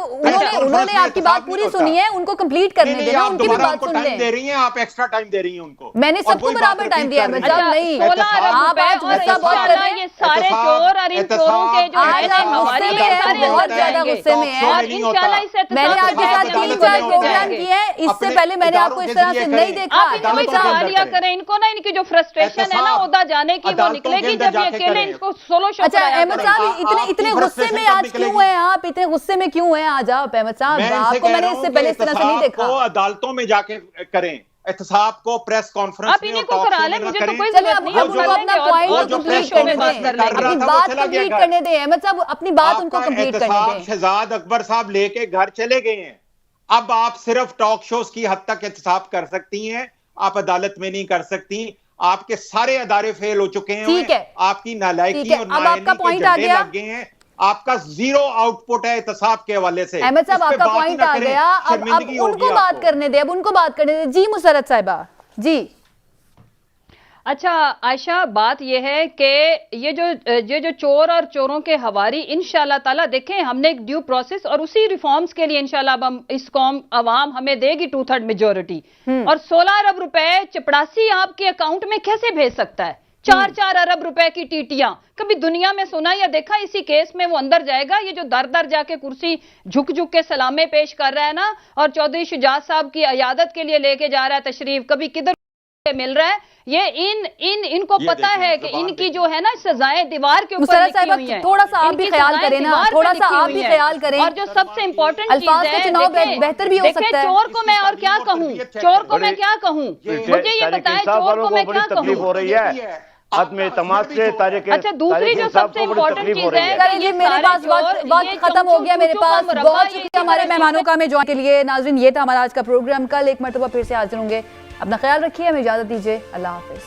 उन्होंने आपकी बात पूरी सुनी है, उनको कंप्लीट करने देना, उनकी भी बात सुन लें। दे रही हैं आप, एक्स्ट्रा टाइम दे रही हैं उनको। मैंने सबको बराबर टाइम दिया अहमद साहब, नहीं 16 अरब रुपए, और ये सारे चोर और इन चोरों के जो आज है आप हमारे गुस्से में हैं, सारे बहुत अंदर ज्यादा जाएंगे। गुस्से में हैं। और इंशाल्लाह इस मैंने आपके साथ 3-4 प्रोग्राम किए हैं, इससे पहले मैंने आपको इस तरह से नहीं देखा। आप इनको सवाल लिया करें, इनको ना इनकी जो फ्रस्ट्रेशन है ना ओदा जाने की वो निकलेगी जब ये अकेले इनको सोलो शो अच्छा कराया अहमद करेंगे। साहब, इतने गुस्से में आज क्यों हैं आप? इतने गुस्से में क्यों हैं आज आप अहमद साहब? आपको मैंने इससे पहले इस तरह से नहीं देखा। अदालतों में जाके करें, एहतसाब को प्रेस कॉन्फ्रेंस आप में इन्हीं और को टॉक करा शो लें, में मुझे ना तो करें। कोई चलिए जरूरत अब नहीं है, उनको अपना पॉइंट वो तो जो कंप्लीट प्रेस करने कॉन्फ्रेंस दें, में कर रहा अपनी था, वो बात चला गया कंप्लीट घर। करने दें अहमद साहब, अपनी बात उनको आपका कंप्लीट करने एहतसाब दें। शहजाद अकबर साहब लेके घर चले गए हैं। अब आप सिर्फ टॉक शोज की हद तक एहतसाब कर सकती हैं, आप अदालत में नहीं कर सकती। आपके सारे अदारे फेल हो चुके हैं, ठीक है। आपकी नालायकी ठीक है, और अब आपका नाअहली के पॉइंट आ झंडे गया। लग गए हैं। आपका जीरो आउटपुट है एहतसाब के हवाले से। अहमद साहब इस पे आपका बात ही पॉइंट ना आ करें, गया। अब शर्मिंदगी होगी उनको बात आपको। करने दे, अब उनको बात करने दे। जी मुसरत साहिबा जी। अच्छा आयशा, बात यह है कि ये जो चोर और चोरों के हवारी इंशाल्लाह ताला देखें, हमने एक ड्यू प्रोसेस और उसी रिफॉर्म्स के लिए इंशाल्लाह अब हम इस कौम अवाम हमें देगी 2/3 मेजोरिटी। और 16 अरब रुपए चपड़ासी आपके अकाउंट में कैसे भेज सकता है? 4-4 अरब रुपए की टीटियां कभी दुनिया में सुना या देखा? इसी केस में वो अंदर जाएगा। ये जो दर दर जाके कुर्सी झुक झुक के सलामे पेश कर रहा है ना, और चौधरी शुजात साहब की अयादत के लिए लेके जा रहा है तशरीफ, कभी किधर मिल रहा है, ये इनको पता है कि इनकी जो है ना सजाएं दीवार के ऊपर मुसरत लिखी साहिबा, हुई हैं। थोड़ा सा आप भी इनकी ख्याल सजाएं करें ना, दीवार पे थोड़ा सा लिखी आप हुई भी हैं। ख्याल करें। और जो सबसे इंपॉर्टेंट अल्फाज चीज के है, चुनाव देखें- बेहतर भी हो देखें, सकता है। चोर को मैं और क्या कहूं, चोर को मैं क्या कहूं, मुझे ये बताएं चोर को मैं क्या तकलीफ हो कहूं। रही है आदमी एतमाद से तारिक। अच्छा, दूसरी जो सबसे इम्पोर्टेंट चीज है, चलिए जी, मेरे पास वक्त खत्म हो गया मेरे पास। बहुत शुक्रिया हमारे मेहमानों का हमें ज्वाइन के लिए। नाज़रीन, ये था हमारा आज का प्रोग्राम। कल एक मरतबा फिर से हाजिर होंगे। अपना ख्याल रखिए, हमें इजाजत दीजिए। अल्लाह हाफिज।